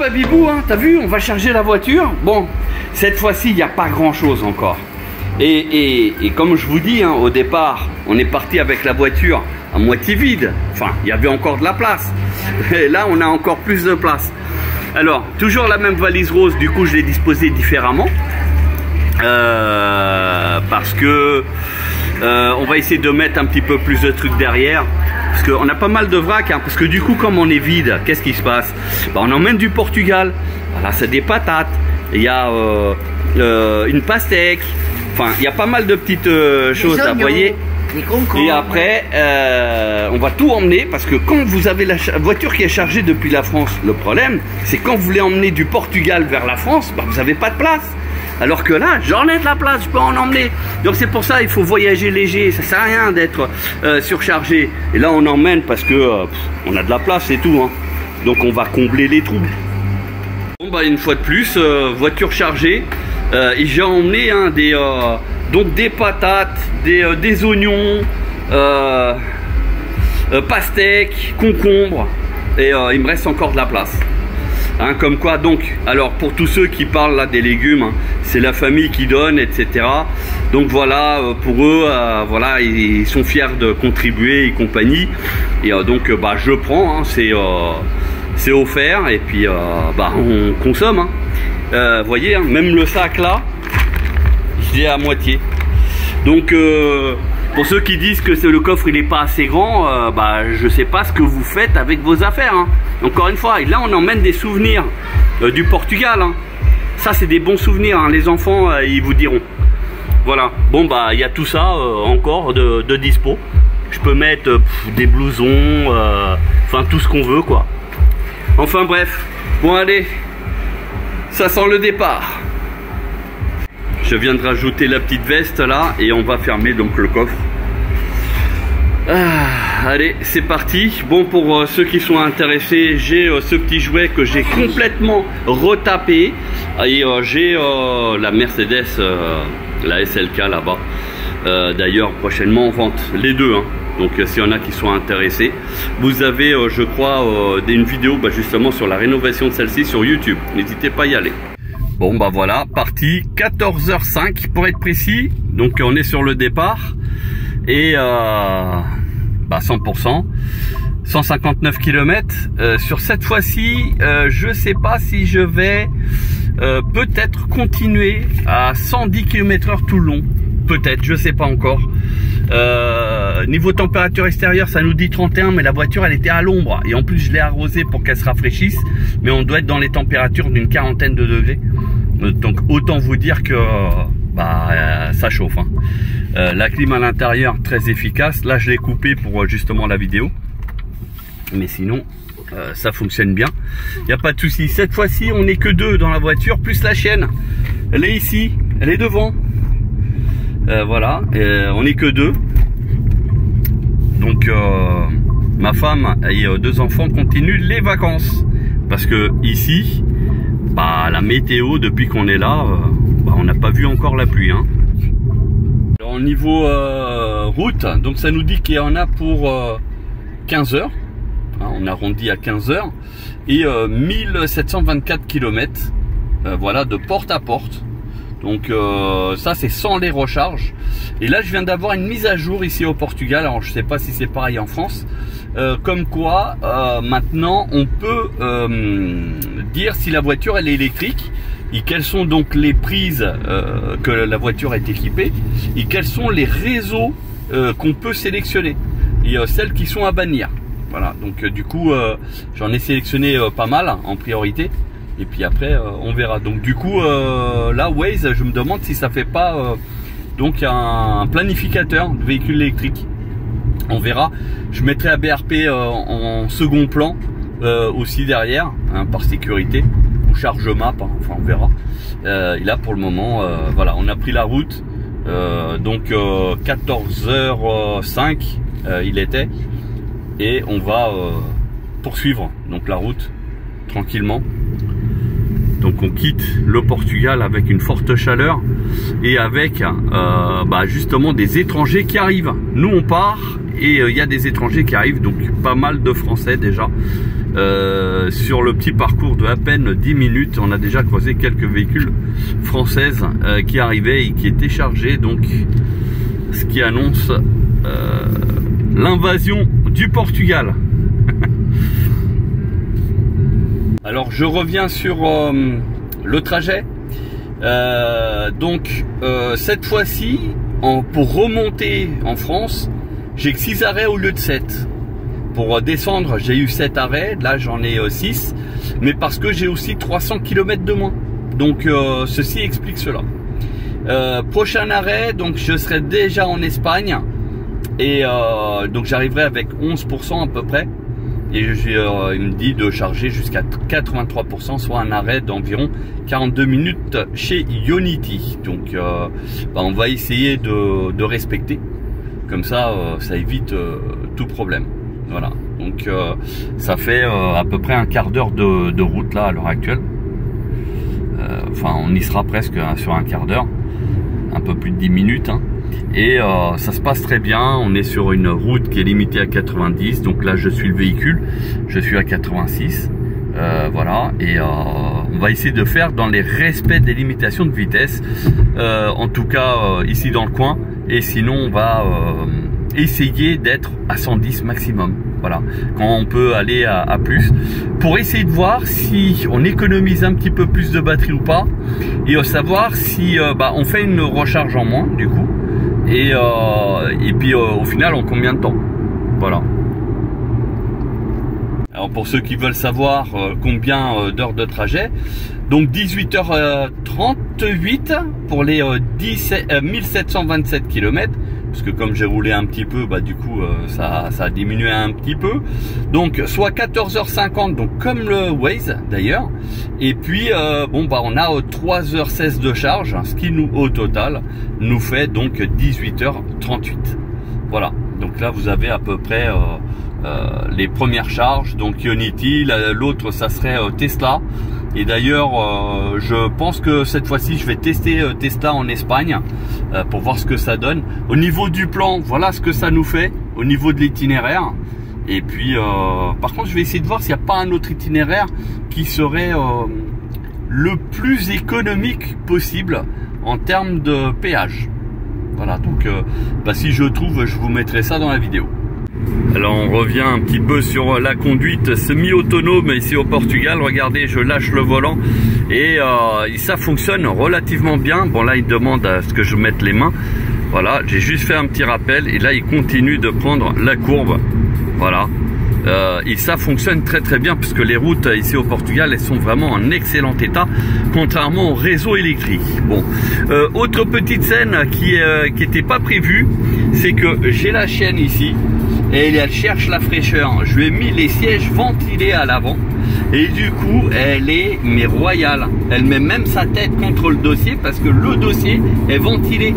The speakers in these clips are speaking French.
bah Bibou, hein, t'as vu, on va charger la voiture. Bon, cette fois-ci, il n'y a pas grand-chose encore. Et comme je vous dis, hein, au départ, on est parti avec la voiture à moitié vide. Enfin, il y avait encore de la place. Et là, on a encore plus de place. Alors, toujours la même valise rose, du coup, je l'ai disposée différemment. Parce que on va essayer de mettre un petit peu plus de trucs derrière. Parce qu'on a pas mal de vrac, hein, parce que du coup, comme on est vide, qu'est-ce qui se passe? Bah, on emmène du Portugal. Voilà, c'est des patates. Il y a une pastèque. Enfin, il y a pas mal de petites choses, là, vous voyez. Et après, on va tout emmener, parce que quand vous avez la voiture qui est chargée depuis la France, le problème, c'est quand vous voulez emmener du Portugal vers la France, bah, vous n'avez pas de place. Alors que là, j'en ai de la place, je peux en emmener. Donc c'est pour ça il faut voyager léger, ça sert à rien d'être surchargé. Et là on emmène parce que on a de la place et tout, hein. Donc on va combler les trous. Bon bah une fois de plus, voiture chargée. Et j'ai emmené hein, donc des patates, des oignons, pastèques, concombres. Et il me reste encore de la place. Hein, comme quoi donc, alors pour tous ceux qui parlent là des légumes, hein, c'est la famille qui donne, etc. Donc voilà, pour eux, voilà, ils sont fiers de contribuer et compagnie. Et donc bah, je prends, hein, c'est offert et puis bah, on consomme. Hein. Voyez, hein, même le sac là, je l'ai à moitié. Donc pour ceux qui disent que le coffre il n'est pas assez grand, bah, je sais pas ce que vous faites avec vos affaires. Hein. Encore une fois, et là on emmène des souvenirs du Portugal. Hein. Ça c'est des bons souvenirs, hein. Les enfants ils vous diront. Voilà, bon bah il y a tout ça encore de dispo. Je peux mettre des blousons, enfin tout ce qu'on veut quoi. Enfin bref, bon allez, ça sent le départ. Je viens de rajouter la petite veste là et on va fermer donc le coffre. Allez, c'est parti. Bon, pour ceux qui sont intéressés, j'ai ce petit jouet que j'ai complètement retapé. Et j'ai la Mercedes, la SLK là-bas. D'ailleurs, prochainement en vente, les deux. Hein. Donc, s'il y en a qui sont intéressés, vous avez, je crois, une vidéo bah, justement sur la rénovation de celle-ci sur YouTube. N'hésitez pas à y aller. Bon, bah voilà, parti 14h05 pour être précis. Donc, on est sur le départ. Et bah 100%, 159 km. Sur cette fois-ci, je sais pas si je vais peut-être continuer à 110 km/h tout le long. Peut-être, je sais pas encore. Niveau température extérieure, ça nous dit 31, mais la voiture elle était à l'ombre. Et en plus, je l'ai arrosée pour qu'elle se rafraîchisse. Mais on doit être dans les températures d'une quarantaine de degrés. Donc autant vous dire que bah, ça chauffe. Hein. La clim à l'intérieur très efficace. Là je l'ai coupé pour justement la vidéo, mais sinon ça fonctionne bien, il n'y a pas de souci. Cette fois-ci on n'est que deux dans la voiture, plus la chienne, elle est ici, elle est devant. Voilà, on n'est que deux. Donc ma femme et deux enfants continuent les vacances, parce que ici bah, la météo depuis qu'on est là, bah, on n'a pas vu encore la pluie. Hein. Alors, au niveau route, donc ça nous dit qu'il y en a pour 15 heures. Hein, on arrondit à 15 heures. Et 1724 km voilà, de porte à porte. Donc ça c'est sans les recharges. Et là je viens d'avoir une mise à jour ici au Portugal. Alors je sais pas si c'est pareil en France. Comme quoi maintenant on peut dire si la voiture elle est électrique et quelles sont donc les prises que la voiture est équipée et quels sont les réseaux qu'on peut sélectionner et celles qui sont à bannir. Voilà, donc du coup j'en ai sélectionné pas mal en priorité. Et puis après on verra. Donc du coup là Waze, je me demande si ça fait pas donc un planificateur de véhicules électriques. On verra. Je mettrai ABRP en second plan aussi derrière, hein, par sécurité, ou charge map, hein, enfin on verra. Et là pour le moment voilà, on a pris la route donc 14h05 il était, et on va poursuivre donc la route tranquillement. Donc on quitte le Portugal avec une forte chaleur et avec bah justement des étrangers qui arrivent. Nous on part et il y a des étrangers qui arrivent, donc pas mal de Français déjà. Sur le petit parcours de à peine 10 minutes, on a déjà croisé quelques véhicules françaises qui arrivaient et qui étaient chargés, donc ce qui annonce l'invasion du Portugal. Alors je reviens sur le trajet. Donc cette fois-ci, pour remonter en France, j'ai que 6 arrêts au lieu de 7. Pour descendre, j'ai eu 7 arrêts, là j'en ai 6, mais parce que j'ai aussi 300 km de moins. Donc ceci explique cela. Prochain arrêt, donc je serai déjà en Espagne, et donc j'arriverai avec 11% à peu près. Et il me dit de charger jusqu'à 83%, soit un arrêt d'environ 42 minutes chez Ionity. Donc on va essayer de respecter. Comme ça, ça évite tout problème. Voilà. Donc ça fait à peu près un quart d'heure de route là à l'heure actuelle. Enfin, on y sera presque sur un quart d'heure. Un peu plus de 10 minutes. Hein. Et ça se passe très bien. On est sur une route qui est limitée à 90, donc là je suis le véhicule, je suis à 86, voilà, et on va essayer de faire dans les respects des limitations de vitesse, en tout cas ici dans le coin, et sinon on va essayer d'être à 110 maximum, voilà, quand on peut aller à plus, pour essayer de voir si on économise un petit peu plus de batterie ou pas, et savoir si on fait une recharge en moins du coup. Et puis au final en combien de temps, voilà. Alors pour ceux qui veulent savoir combien d'heures de trajet, donc 18h38 pour les 1727 km, parce que comme j'ai roulé un petit peu, du coup ça a diminué un petit peu, donc soit 14h50, donc comme le Waze d'ailleurs, et puis on a 3h16 de charge, ce qui nous au total nous fait donc 18h38. Voilà, donc là vous avez à peu près les premières charges, donc Ionity, l'autre ça serait Tesla. Et d'ailleurs je pense que cette fois-ci je vais tester Tesla en Espagne pour voir ce que ça donne. Au niveau du plan, voilà ce que ça nous fait au niveau de l'itinéraire. Et puis par contre je vais essayer de voir s'il n'y a pas un autre itinéraire qui serait le plus économique possible en termes de péage. Voilà, donc si je trouve, je vous mettrai ça dans la vidéo. Alors on revient un petit peu sur la conduite semi-autonome ici au Portugal. Regardez, je lâche le volant et ça fonctionne relativement bien. Bon là il demande à ce que je mette les mains. Voilà, j'ai juste fait un petit rappel et là il continue de prendre la courbe. Voilà. Et ça fonctionne très très bien puisque les routes ici au Portugal elles sont vraiment en excellent état contrairement au réseau électrique. Bon, autre petite scène qui était pas prévue, c'est que j'ai la chienne ici et elle cherche la fraîcheur. Je lui ai mis les sièges ventilés à l'avant et du coup elle est royale. Elle met même sa tête contre le dossier parce que le dossier est ventilé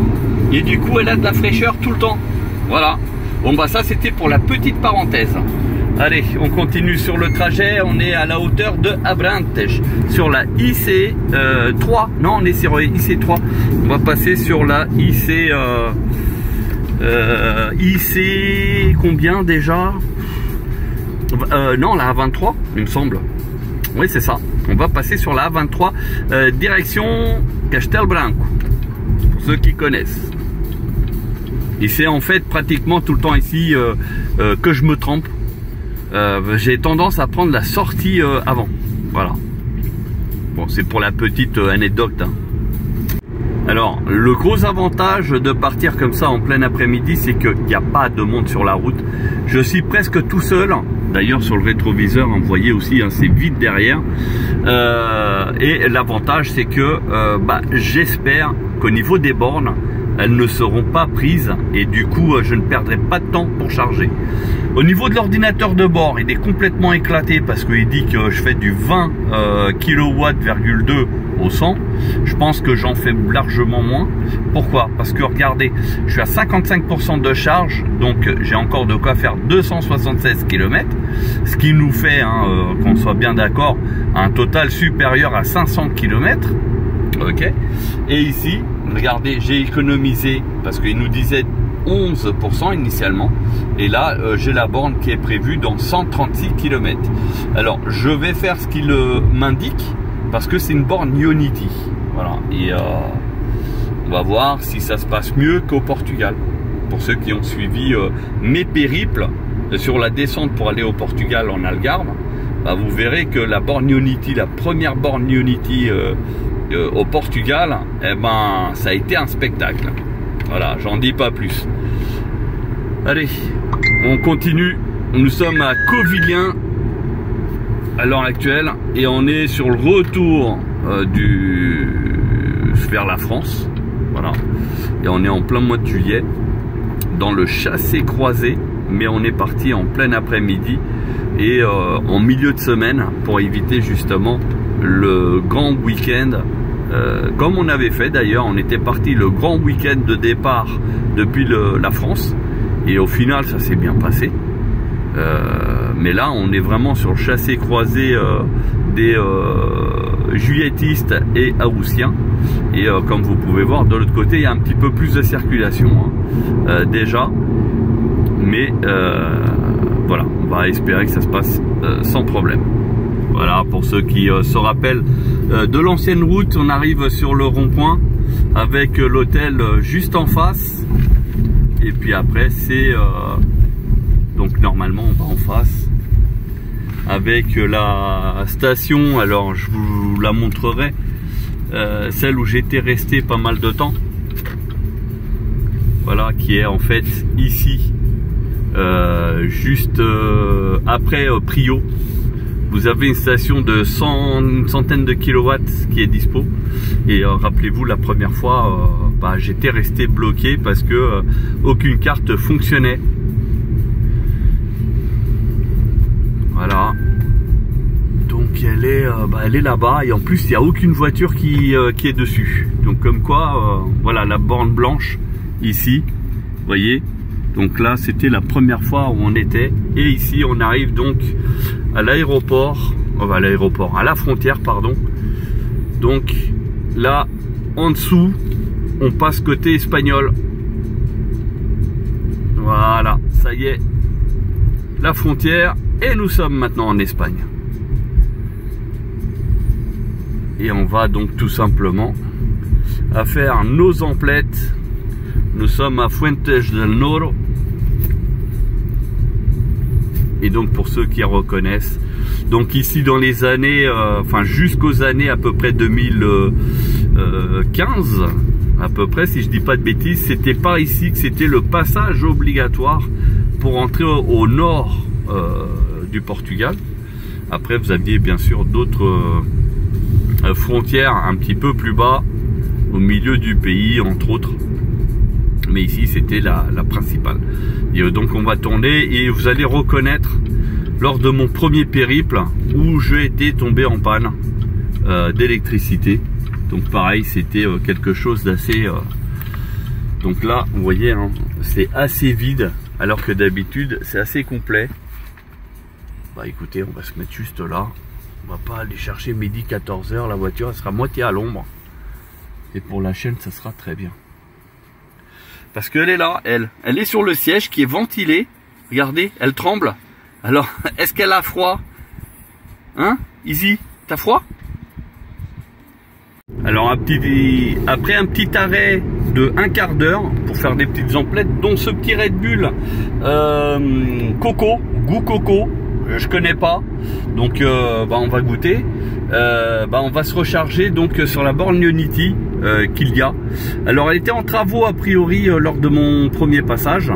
et du coup elle a de la fraîcheur tout le temps. Voilà. Bon ça c'était pour la petite parenthèse. Allez, on continue sur le trajet, on est à la hauteur de Abrantes, sur la IC3, non on est sur IC3, on va passer sur la IC, IC combien déjà, non la A23 il me semble, oui c'est ça, on va passer sur la A23, direction Castelo Branco, pour ceux qui connaissent. Et c'est en fait pratiquement tout le temps ici que je me trompe. J'ai tendance à prendre la sortie avant. Voilà. Bon, c'est pour la petite anecdote. Hein. Alors, le gros avantage de partir comme ça en plein après-midi, c'est qu'il n'y a pas de monde sur la route. Je suis presque tout seul. D'ailleurs, sur le rétroviseur, vous voyez aussi, hein, c'est vide derrière. Et l'avantage, c'est que j'espère qu'au niveau des bornes, elles ne seront pas prises et du coup je ne perdrai pas de temps pour charger. Au niveau de l'ordinateur de bord, il est complètement éclaté parce qu'il dit que je fais du 20 kW,2 au 100. Je pense que j'en fais largement moins. Pourquoi? Parce que regardez, je suis à 55% de charge, donc j'ai encore de quoi faire 276 km, ce qui nous fait, hein, qu'on soit bien d'accord, un total supérieur à 500 km. Ok. Et ici, regardez, j'ai économisé parce qu'il nous disait 11% initialement. Et là, j'ai la borne qui est prévue dans 136 km. Alors, je vais faire ce qu'il m'indique parce que c'est une borne Ionity. Voilà. Et on va voir si ça se passe mieux qu'au Portugal. Pour ceux qui ont suivi mes périples sur la descente pour aller au Portugal en Algarve, bah, vous verrez que la borne Ionity, la première borne Ionity au Portugal, eh ben, ça a été un spectacle. Voilà, j'en dis pas plus. Allez, on continue. Nous sommes à Covilhã à l'heure actuelle et on est sur le retour vers la France. Voilà, et on est en plein mois de juillet dans le chassé-croisé, mais on est parti en plein après-midi et en milieu de semaine pour éviter justement le grand week-end. Comme on avait fait d'ailleurs, on était parti le grand week-end de départ depuis la France et au final ça s'est bien passé. Mais là on est vraiment sur le chassé-croisé des juilletistes et haussiens et comme vous pouvez voir de l'autre côté il y a un petit peu plus de circulation hein, déjà, mais voilà, on va espérer que ça se passe sans problème. Voilà, pour ceux qui se rappellent de l'ancienne route, on arrive sur le rond-point avec l'hôtel juste en face. Et puis après, c'est... donc normalement, on va en face avec la station. Alors, je vous la montrerai. Celle où j'étais resté pas mal de temps. Voilà, qui est en fait ici, juste après Prio. Vous avez une station de une centaine de kilowatts qui est dispo. Et rappelez-vous, la première fois, bah, j'étais resté bloqué parce que aucune carte fonctionnait. Voilà. Donc elle est là-bas. Et en plus, il n'y a aucune voiture qui est dessus. Donc comme quoi, voilà la borne blanche ici. Vous voyez. Donc là, c'était la première fois où on était. Et ici, on arrive donc à l'aéroport, à la frontière, pardon. Donc là, en dessous, on passe côté espagnol. Voilà, ça y est, la frontière. Et nous sommes maintenant en Espagne. Et on va donc tout simplement à faire nos emplettes. Nous sommes à Fuentes del Noro. Et donc pour ceux qui reconnaissent, donc ici dans les années, enfin jusqu'aux années à peu près 2015, à peu près si je dis pas de bêtises, c'était par ici que c'était le passage obligatoire pour entrer au nord du Portugal. Après vous aviez bien sûr d'autres frontières un petit peu plus bas, au milieu du pays entre autres. Mais ici c'était la principale. Et donc on va tourner et vous allez reconnaître lors de mon premier périple où j'ai été tombé en panne d'électricité. Donc pareil, c'était quelque chose d'assez... Donc là, vous voyez, hein, c'est assez vide alors que d'habitude c'est assez complet. Bah écoutez, on va se mettre juste là. On va pas aller chercher midi 14h, la voiture elle sera moitié à l'ombre. Et pour la chaîne, ça sera très bien. Parce qu'elle est là, elle est sur le siège qui est ventilé. Regardez, elle tremble. Alors, est-ce qu'elle a froid? Hein, Izzy, t'as froid? Alors, après un petit arrêt de un quart d'heure pour faire des petites emplettes, dont ce petit Red Bull coco, goût coco, je connais pas. Donc, bah, on va goûter. On va se recharger donc sur la borne Ionity qu'il y a. Alors elle était en travaux a priori lors de mon premier passage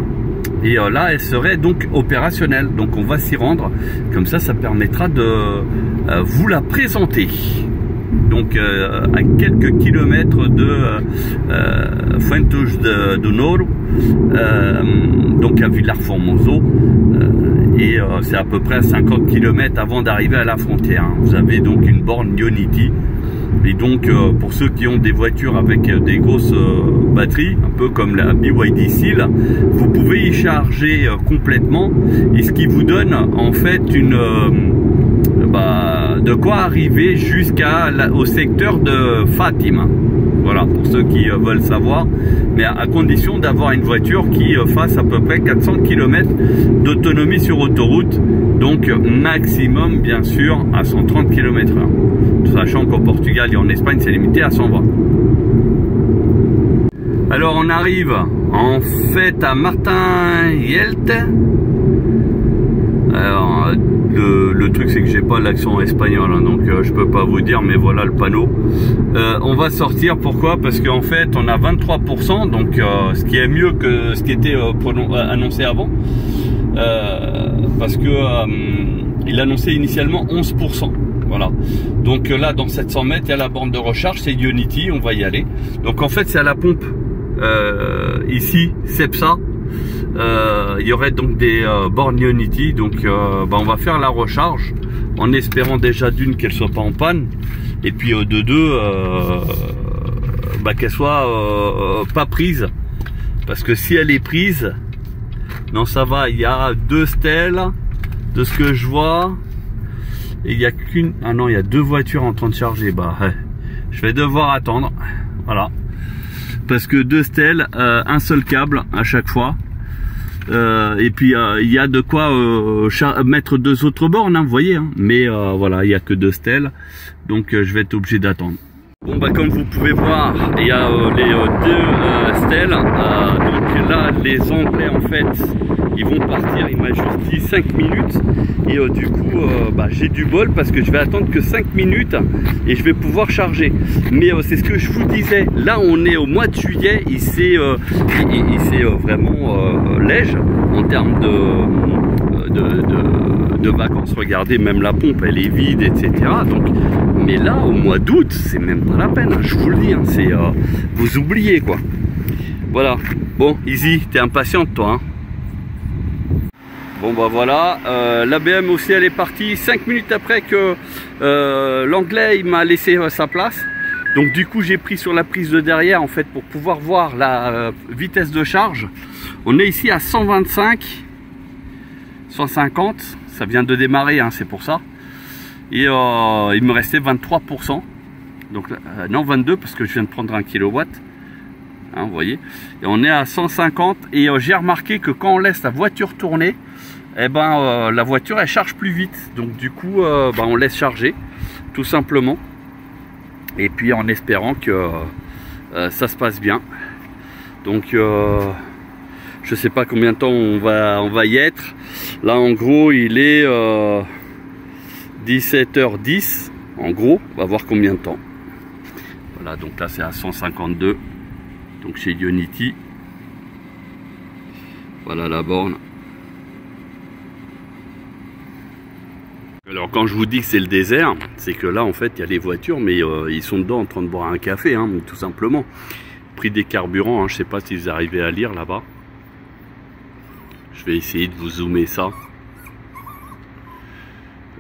et là elle serait donc opérationnelle, donc on va s'y rendre, comme ça permettra de vous la présenter. Donc à quelques kilomètres de Fuentes del Noro, donc à Vilar Formoso, et c'est à peu près à 50 km avant d'arriver à la frontière. Vous avez donc une borne Ionity. Et donc pour ceux qui ont des voitures avec des grosses batteries, un peu comme la BYD Seal, vous pouvez y charger complètement, et ce qui vous donne en fait de quoi arriver jusqu'au secteur de Fatima. Voilà, pour ceux qui veulent savoir, mais à condition d'avoir une voiture qui fasse à peu près 400 km d'autonomie sur autoroute, donc maximum bien sûr à 130 km/h, sachant qu'au Portugal et en Espagne c'est limité à 120. Alors on arrive en fait à Martin-Yelt. Alors le truc c'est que j'ai pas l'accent espagnol hein, donc je peux pas vous dire, mais voilà le panneau. On va sortir, pourquoi? Parce qu'en fait on a 23%, donc ce qui est mieux que ce qui était annoncé avant, parce que il annonçait initialement 11%. Voilà, donc là dans 700 mètres il y a la borne de recharge, c'est Ionity, on va y aller. Donc en fait c'est à la pompe ici, Cepsa. Il y aurait donc des bornes Ionity, donc on va faire la recharge en espérant déjà d'une qu'elle soit pas en panne, et puis de deux qu'elle soit pas prise, parce que si elle est prise, non ça va, il y a 2 stèles de ce que je vois, et il y a qu'une, ah non il y a 2 voitures en train de charger, je vais devoir attendre, voilà, parce que 2 stèles, un seul câble à chaque fois. Et puis il y a de quoi mettre 2 autres bornes, hein, vous voyez, hein. Mais voilà, il n'y a que 2 stèles, donc je vais être obligé d'attendre. Bon comme vous pouvez voir, il y a les 2 stèles, donc là les Anglais en fait ils vont partir, il m'a juste dit 5 minutes, et du coup j'ai du bol parce que je vais attendre que 5 minutes et je vais pouvoir charger. Mais c'est ce que je vous disais, là on est au mois de juillet, il s'est vraiment léger en termes de vacances. Regardez, même la pompe elle est vide, etc. Donc, mais là au mois d'août c'est même pas la peine, hein, je vous le dis, hein, c'est vous oubliez quoi. Voilà, bon Easy, t'es impatiente toi, hein. Bon voilà, la BM aussi elle est partie 5 minutes après que l'anglais il m'a laissé sa place. Donc du coup j'ai pris sur la prise de derrière en fait pour pouvoir voir la vitesse de charge. On est ici à 125, 150, ça vient de démarrer, hein, c'est pour ça. Et il me restait 23%, donc non 22 parce que je viens de prendre 1 kW. Hein, vous voyez, et on est à 150, et j'ai remarqué que quand on laisse la voiture tourner, la voiture elle charge plus vite, donc du coup on laisse charger tout simplement, et puis en espérant que ça se passe bien. Donc je sais pas combien de temps on va y être. Là en gros il est 17h10 en gros, on va voir combien de temps. Voilà, donc là c'est à 152, donc chez Ionity. Voilà la borne. Alors quand je vous dis que c'est le désert, c'est que là en fait il y a les voitures, mais ils sont dedans en train de boire un café, hein, tout simplement. Prix des carburants, hein, je sais pas si vous arrivez à lire là-bas. Je vais essayer de vous zoomer ça.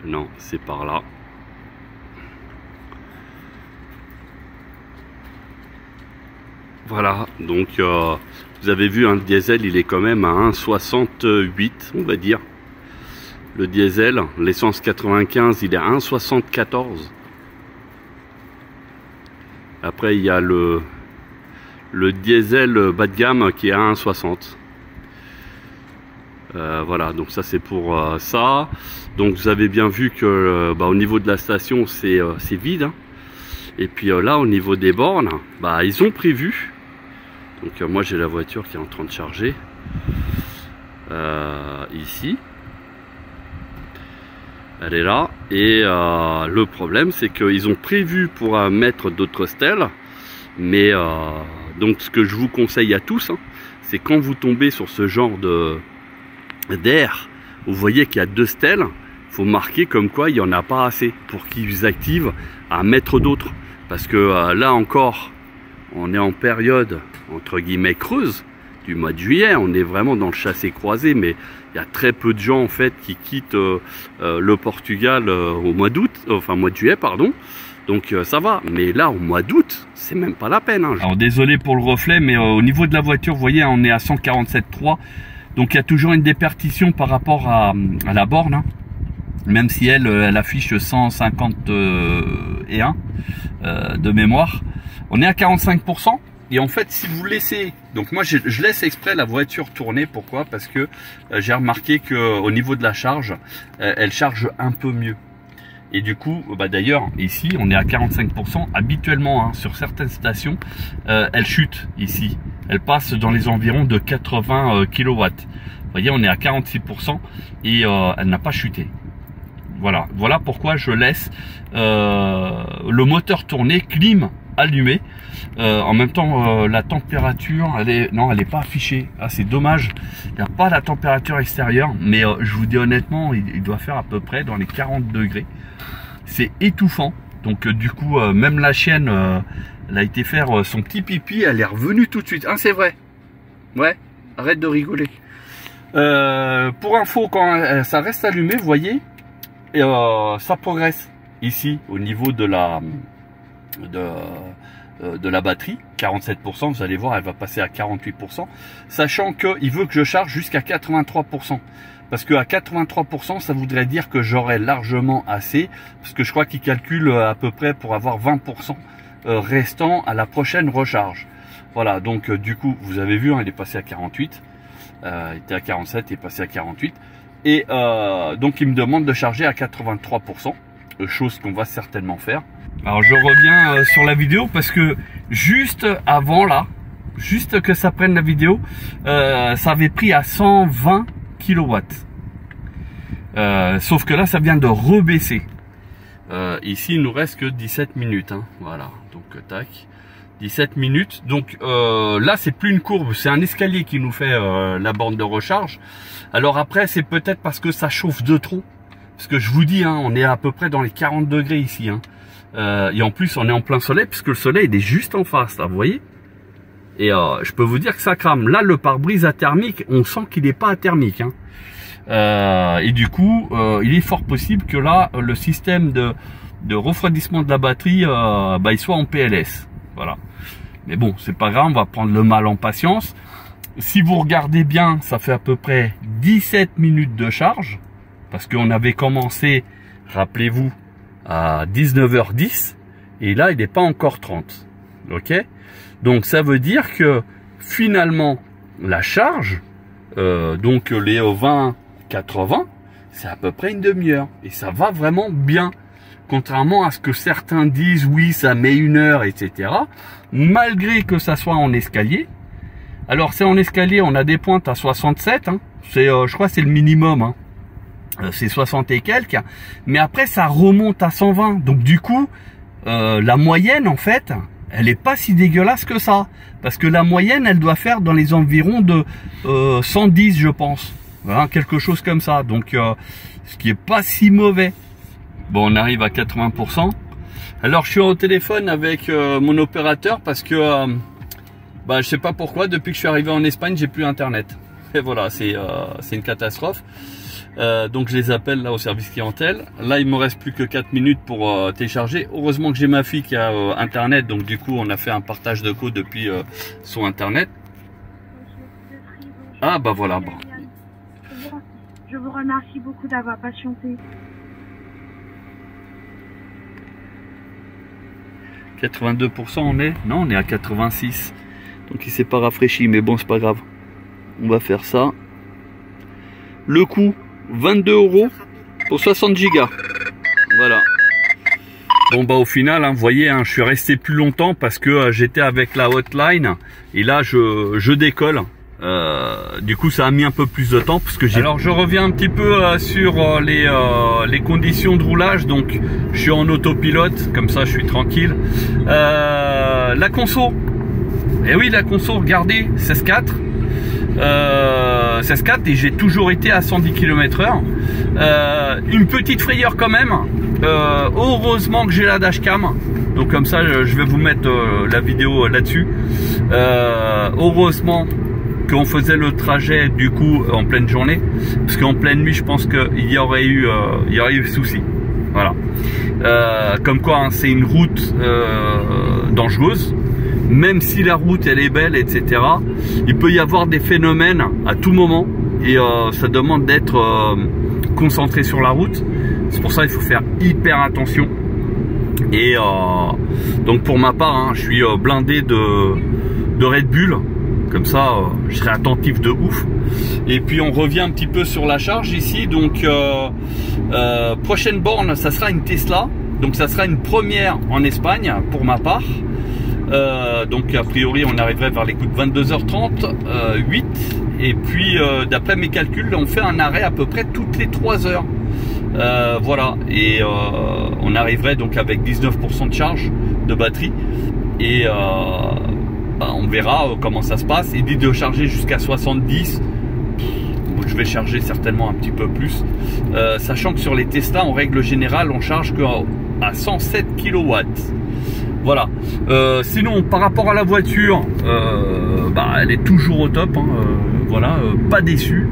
Non, c'est par là. Voilà, donc vous avez vu, hein, le diesel il est quand même à 1,68 on va dire. Le diesel, l'essence 95 il est à 1,74. Après il y a le diesel bas de gamme qui est à 1,60. Voilà, donc ça c'est pour ça. Donc vous avez bien vu que au niveau de la station c'est vide, hein. Et puis là au niveau des bornes, ils ont prévu. Donc moi j'ai la voiture qui est en train de charger ici. Elle est là, et le problème c'est qu'ils ont prévu pour mettre d'autres stèles, mais donc ce que je vous conseille à tous, hein, c'est quand vous tombez sur ce genre d'air, vous voyez qu'il y a 2 stèles, il faut marquer comme quoi il n'y en a pas assez pour qu'ils activent à mettre d'autres, parce que là encore on est en période entre guillemets creuse du mois de juillet, on est vraiment dans le chassé-croisé, mais il y a très peu de gens en fait qui quittent le Portugal au mois d'août, enfin mois de juillet pardon, donc ça va, mais là au mois d'août c'est même pas la peine, hein. Alors désolé pour le reflet, mais au niveau de la voiture vous voyez on est à 147,3, donc il y a toujours une déperdition par rapport à la borne, hein. Même si elle affiche 151 de mémoire. On est à 45%. Et en fait, si vous laissez, donc moi je laisse exprès la voiture tourner. Pourquoi? Parce que j'ai remarqué que au niveau de la charge, elle charge un peu mieux. Et du coup, d'ailleurs, ici, on est à 45%. Habituellement, hein, sur certaines stations, elle chute ici. Elle passe dans les environs de 80 kW. Vous voyez, on est à 46% et elle n'a pas chuté. Voilà, voilà pourquoi je laisse le moteur tourner, clim allumé. En même temps, la température, elle est pas affichée. Ah, c'est dommage. Il n'y a pas la température extérieure, mais je vous dis honnêtement, il doit faire à peu près dans les 40 degrés. C'est étouffant. Donc du coup, même la chienne, elle a été faire son petit pipi, elle est revenue tout de suite. Hein, c'est vrai. Ouais, arrête de rigoler. Pour info, quand ça reste allumé, vous voyez, ça progresse ici au niveau de la batterie, 47%, vous allez voir, elle va passer à 48%, sachant qu'il veut que je charge jusqu'à 83%. Parce qu'à 83%, ça voudrait dire que j'aurai largement assez, parce que je crois qu'il calcule à peu près pour avoir 20% restant à la prochaine recharge. Voilà, donc du coup, vous avez vu, hein, il est passé à 48, il était à 47, il est passé à 48, et donc il me demande de charger à 83%, chose qu'on va certainement faire. Alors je reviens sur la vidéo parce que juste avant là, juste que ça prenne la vidéo, ça avait pris à 120 kW. Sauf que là ça vient de rebaisser. Ici il nous reste que 17 minutes. Hein. Voilà, donc tac, 17 minutes. Donc là c'est plus une courbe, c'est un escalier qui nous fait la borne de recharge. Alors après c'est peut-être parce que ça chauffe de trop. Parce que je vous dis, hein, on est à peu près dans les 40 degrés ici. Hein. Et en plus on est en plein soleil puisque le soleil il est juste en face là, vous voyez. Et je peux vous dire que ça crame. Là le pare-brise athermique, on sent qu'il n'est pas athermique. Hein. Et du coup il est fort possible que là le système de refroidissement de la batterie il soit en PLS. Voilà. Mais bon, c'est pas grave, on va prendre le mal en patience. Si vous regardez bien, ça fait à peu près 17 minutes de charge. Parce qu'on avait commencé, rappelez-vous, à 19h10 et là il n'est pas encore 30. Ok, donc ça veut dire que finalement la charge, donc les 20-80, c'est à peu près une demi-heure et ça va vraiment bien, contrairement à ce que certains disent, oui ça met 1 heure, etc. Malgré que ça soit en escalier. Alors c'est en escalier, on a des pointes à 67, hein. C'est je crois c'est le minimum, hein. C'est 60 et quelques, mais après ça remonte à 120. Donc du coup, la moyenne en fait, elle est pas si dégueulasse que ça, parce que la moyenne, elle doit faire dans les environs de 110, je pense. Voilà, quelque chose comme ça. Donc, ce qui est pas si mauvais. Bon, on arrive à 80%. Alors, je suis au téléphone avec mon opérateur parce que, je sais pas pourquoi, depuis que je suis arrivé en Espagne, j'ai plus internet. Et voilà, c'est une catastrophe. Donc je les appelle là au service clientèle. Là il me reste plus que 4 minutes pour télécharger. Heureusement que j'ai ma fille qui a internet, donc du coup on a fait un partage de code depuis son internet. Ah bah voilà. Bon. Je vous remercie beaucoup d'avoir patienté. 82% on est? Non, on est à 86. Donc il s'est pas rafraîchi, mais bon c'est pas grave. On va faire ça. Le coût 22 € pour 60 gigas. Voilà. Bon au final, hein, vous voyez, hein, je suis resté plus longtemps parce que j'étais avec la hotline et là je décolle. Du coup ça a mis un peu plus de temps parce que j'ai. Alors je reviens un petit peu sur les conditions de roulage. Donc je suis en autopilote, comme ça je suis tranquille. La conso. Et oui, la conso, regardez, 16.4. 16.4 et j'ai toujours été à 110 km/h. Une petite frayeur quand même. Heureusement que j'ai la dashcam. Donc comme ça je vais vous mettre la vidéo là-dessus. Heureusement qu'on faisait le trajet du coup en pleine journée. Parce qu'en pleine nuit je pense qu'il y aurait eu souci. Voilà. Comme quoi hein, c'est une route dangereuse. Même si la route elle est belle, etc., il peut y avoir des phénomènes à tout moment et ça demande d'être concentré sur la route. C'est pour ça qu'il faut faire hyper attention. Et donc pour ma part, hein, je suis blindé de Red Bull. Comme ça, je serai attentif de ouf. Et puis on revient un petit peu sur la charge ici. Donc prochaine borne, ça sera une Tesla. Donc ça sera une première en Espagne pour ma part. Donc a priori on arriverait vers les coups de 22h30, 8. Et puis d'après mes calculs, on fait un arrêt à peu près toutes les 3 heures. Voilà. Et on arriverait donc avec 19% de charge de batterie. Et on verra comment ça se passe. Il dit de charger jusqu'à 70. Je vais charger certainement un petit peu plus. Sachant que sur les Tesla, en règle générale, on charge qu'à 107 kW. Voilà. Sinon, par rapport à la voiture, elle est toujours au top. Hein, voilà, pas déçu.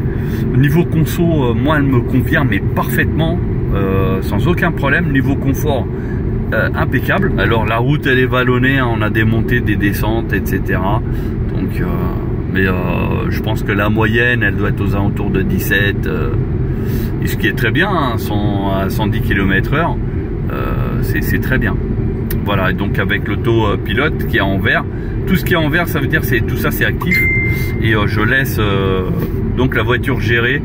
Niveau conso, moi, elle me convient, mais parfaitement, sans aucun problème. Niveau confort, impeccable. Alors la route elle est vallonnée, hein, on a des montées, des descentes, etc. Donc je pense que la moyenne elle doit être aux alentours de 17, et ce qui est très bien, hein, à 110 km/h, c'est très bien. Voilà, et donc avec l'autopilote qui est en vert, tout ce qui est en vert ça veut dire que tout ça c'est actif, et je laisse donc la voiture gérer.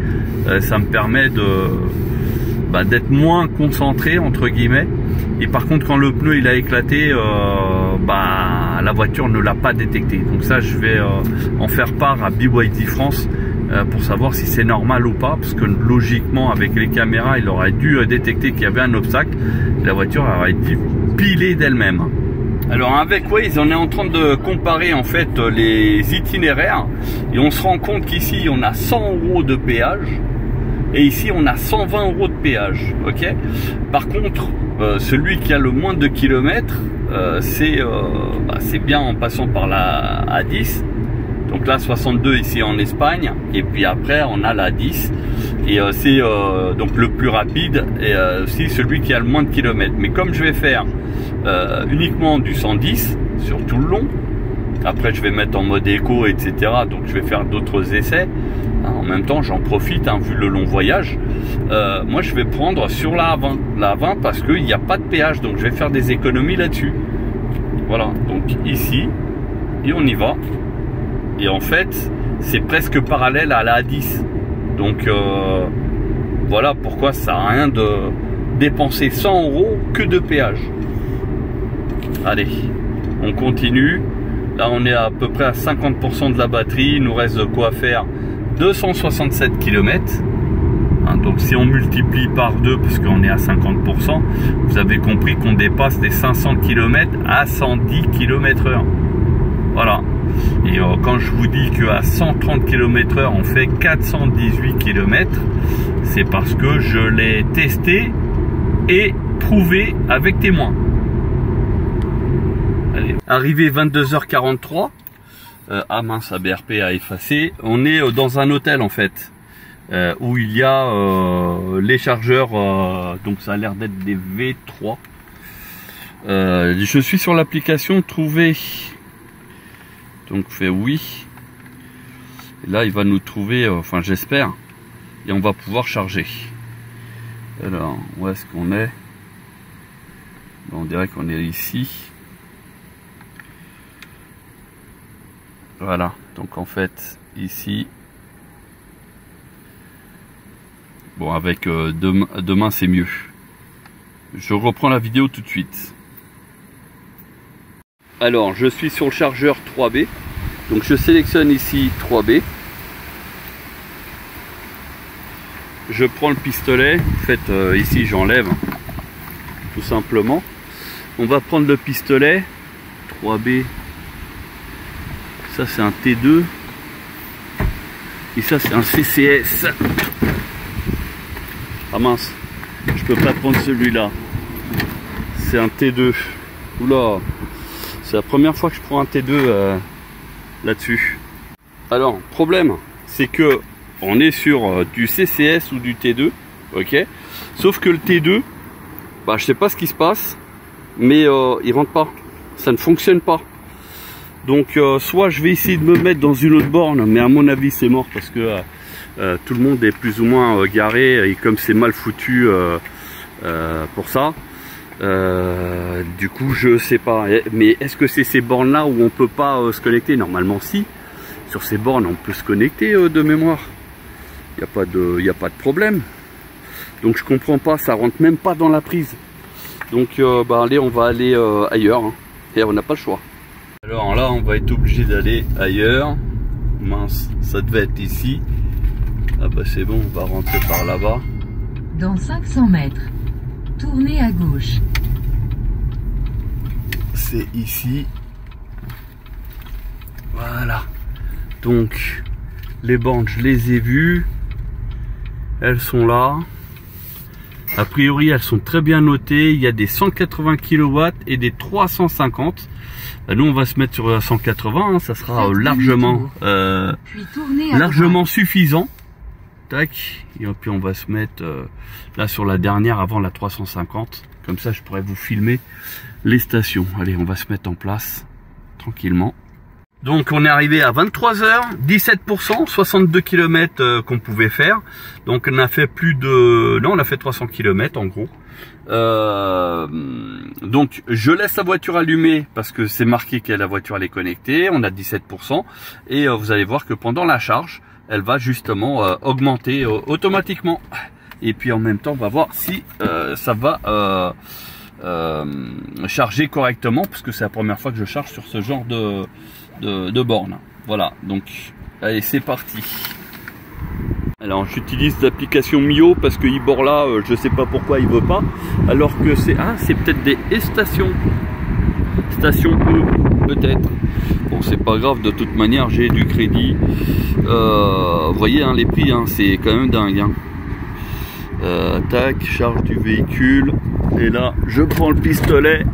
Ça me permet d'être moins concentré entre guillemets. Et par contre quand le pneu il a éclaté, la voiture ne l'a pas détecté. Donc ça je vais en faire part à BYD France pour savoir si c'est normal ou pas, parce que logiquement avec les caméras il aurait dû détecter qu'il y avait un obstacle et la voiture aurait dû piler d'elle-même. Alors avec Waze on est en train de comparer en fait les itinéraires et on se rend compte qu'ici on a 100 € de péage et ici on a 120 € de péage. Ok. Par contre celui qui a le moins de kilomètres, c'est bien en passant par la A10. Donc là 62 ici en Espagne, et puis après on a la 10, et c'est donc le plus rapide, et aussi celui qui a le moins de kilomètres. Mais comme je vais faire uniquement du 110 sur tout le long, après je vais mettre en mode éco, etc. Donc je vais faire d'autres essais. En même temps j'en profite, hein, vu le long voyage. Moi je vais prendre sur la A20, parce qu'il n'y a pas de péage, donc je vais faire des économies là-dessus. Voilà, donc ici, et on y va. Et en fait c'est presque parallèle à la A10. Donc voilà pourquoi ça sert à rien de dépenser 100 € que de péage. Allez, on continue. Là on est à peu près à 50% de la batterie. Il nous reste de quoi faire 267 km. Hein, donc si on multiplie par 2, parce qu'on est à 50%, vous avez compris qu'on dépasse les 500 km à 110 km/h. Voilà. Et quand je vous dis qu'à 130 km/h on fait 418 km, c'est parce que je l'ai testé et prouvé avec témoin. Allez. Arrivé 22h43, ah mince, la BRP a effacé. On est dans un hôtel en fait, où il y a les chargeurs, donc ça a l'air d'être des V3. Je suis sur l'application trouver. Donc fait oui. Et là il va nous trouver, enfin j'espère, et on va pouvoir charger. Alors où est-ce qu'on est? On dirait qu'on est ici. Voilà, donc en fait ici. Bon, avec demain c'est mieux. Je reprends la vidéo tout de suite. Alors je suis sur le chargeur 3B, donc je sélectionne ici 3B, je prends le pistolet, en fait ici j'enlève tout simplement. On va prendre le pistolet 3B, ça c'est un T2 et ça c'est un CCS. Ah mince, je peux pas prendre celui-là, c'est un T2. Oula, c'est la première fois que je prends un T2 là-dessus. Alors, problème, c'est que on est sur du CCS ou du T2, ok. Sauf que le T2, je sais pas ce qui se passe, mais il rentre pas, ça ne fonctionne pas. Donc, soit je vais essayer de me mettre dans une autre borne, mais à mon avis c'est mort parce que tout le monde est plus ou moins garé et comme c'est mal foutu pour ça. Du coup, je sais pas. Mais est-ce que c'est ces bornes-là où on peut pas se connecter? Normalement, si. Sur ces bornes, on peut se connecter de mémoire. Il n'y a pas de problème. Donc, je comprends pas. Ça rentre même pas dans la prise. Donc, allez, on va aller ailleurs. Hein. Et on n'a pas le choix. Alors là, on va être obligé d'aller ailleurs. Mince, ça devait être ici. Ah bah c'est bon, on va rentrer par là-bas. Dans 500 mètres, tournez à gauche. C'est ici. Voilà. Donc, les bornes, je les ai vues. Elles sont là. A priori, elles sont très bien notées. Il y a des 180 kW et des 350. Nous, on va se mettre sur 180. Hein. Ça sera largement suffisant. Tac. Et puis, on va se mettre là sur la dernière avant la 350. Comme ça, je pourrais vous filmer les stations. Allez, on va se mettre en place tranquillement. Donc on est arrivé à 23 h, 17%, 62 km qu'on pouvait faire. Donc on a fait on a fait 300 km en gros. Donc je laisse la voiture allumée parce que c'est marqué que la voiture elle est connectée. On a 17% et vous allez voir que pendant la charge, elle va justement augmenter automatiquement. Et puis en même temps, on va voir si ça va charger correctement parce que c'est la première fois que je charge sur ce genre de borne. Voilà, donc allez, c'est parti. Alors j'utilise l'application Mio parce que Ibor là, je sais pas pourquoi il veut pas, alors que c'est peut-être des stations E peut-être. Bon, c'est pas grave, de toute manière j'ai du crédit. Vous voyez hein, les prix, hein, c'est quand même dingue. Hein. Tac, charge du véhicule. Et là, je prends le pistolet.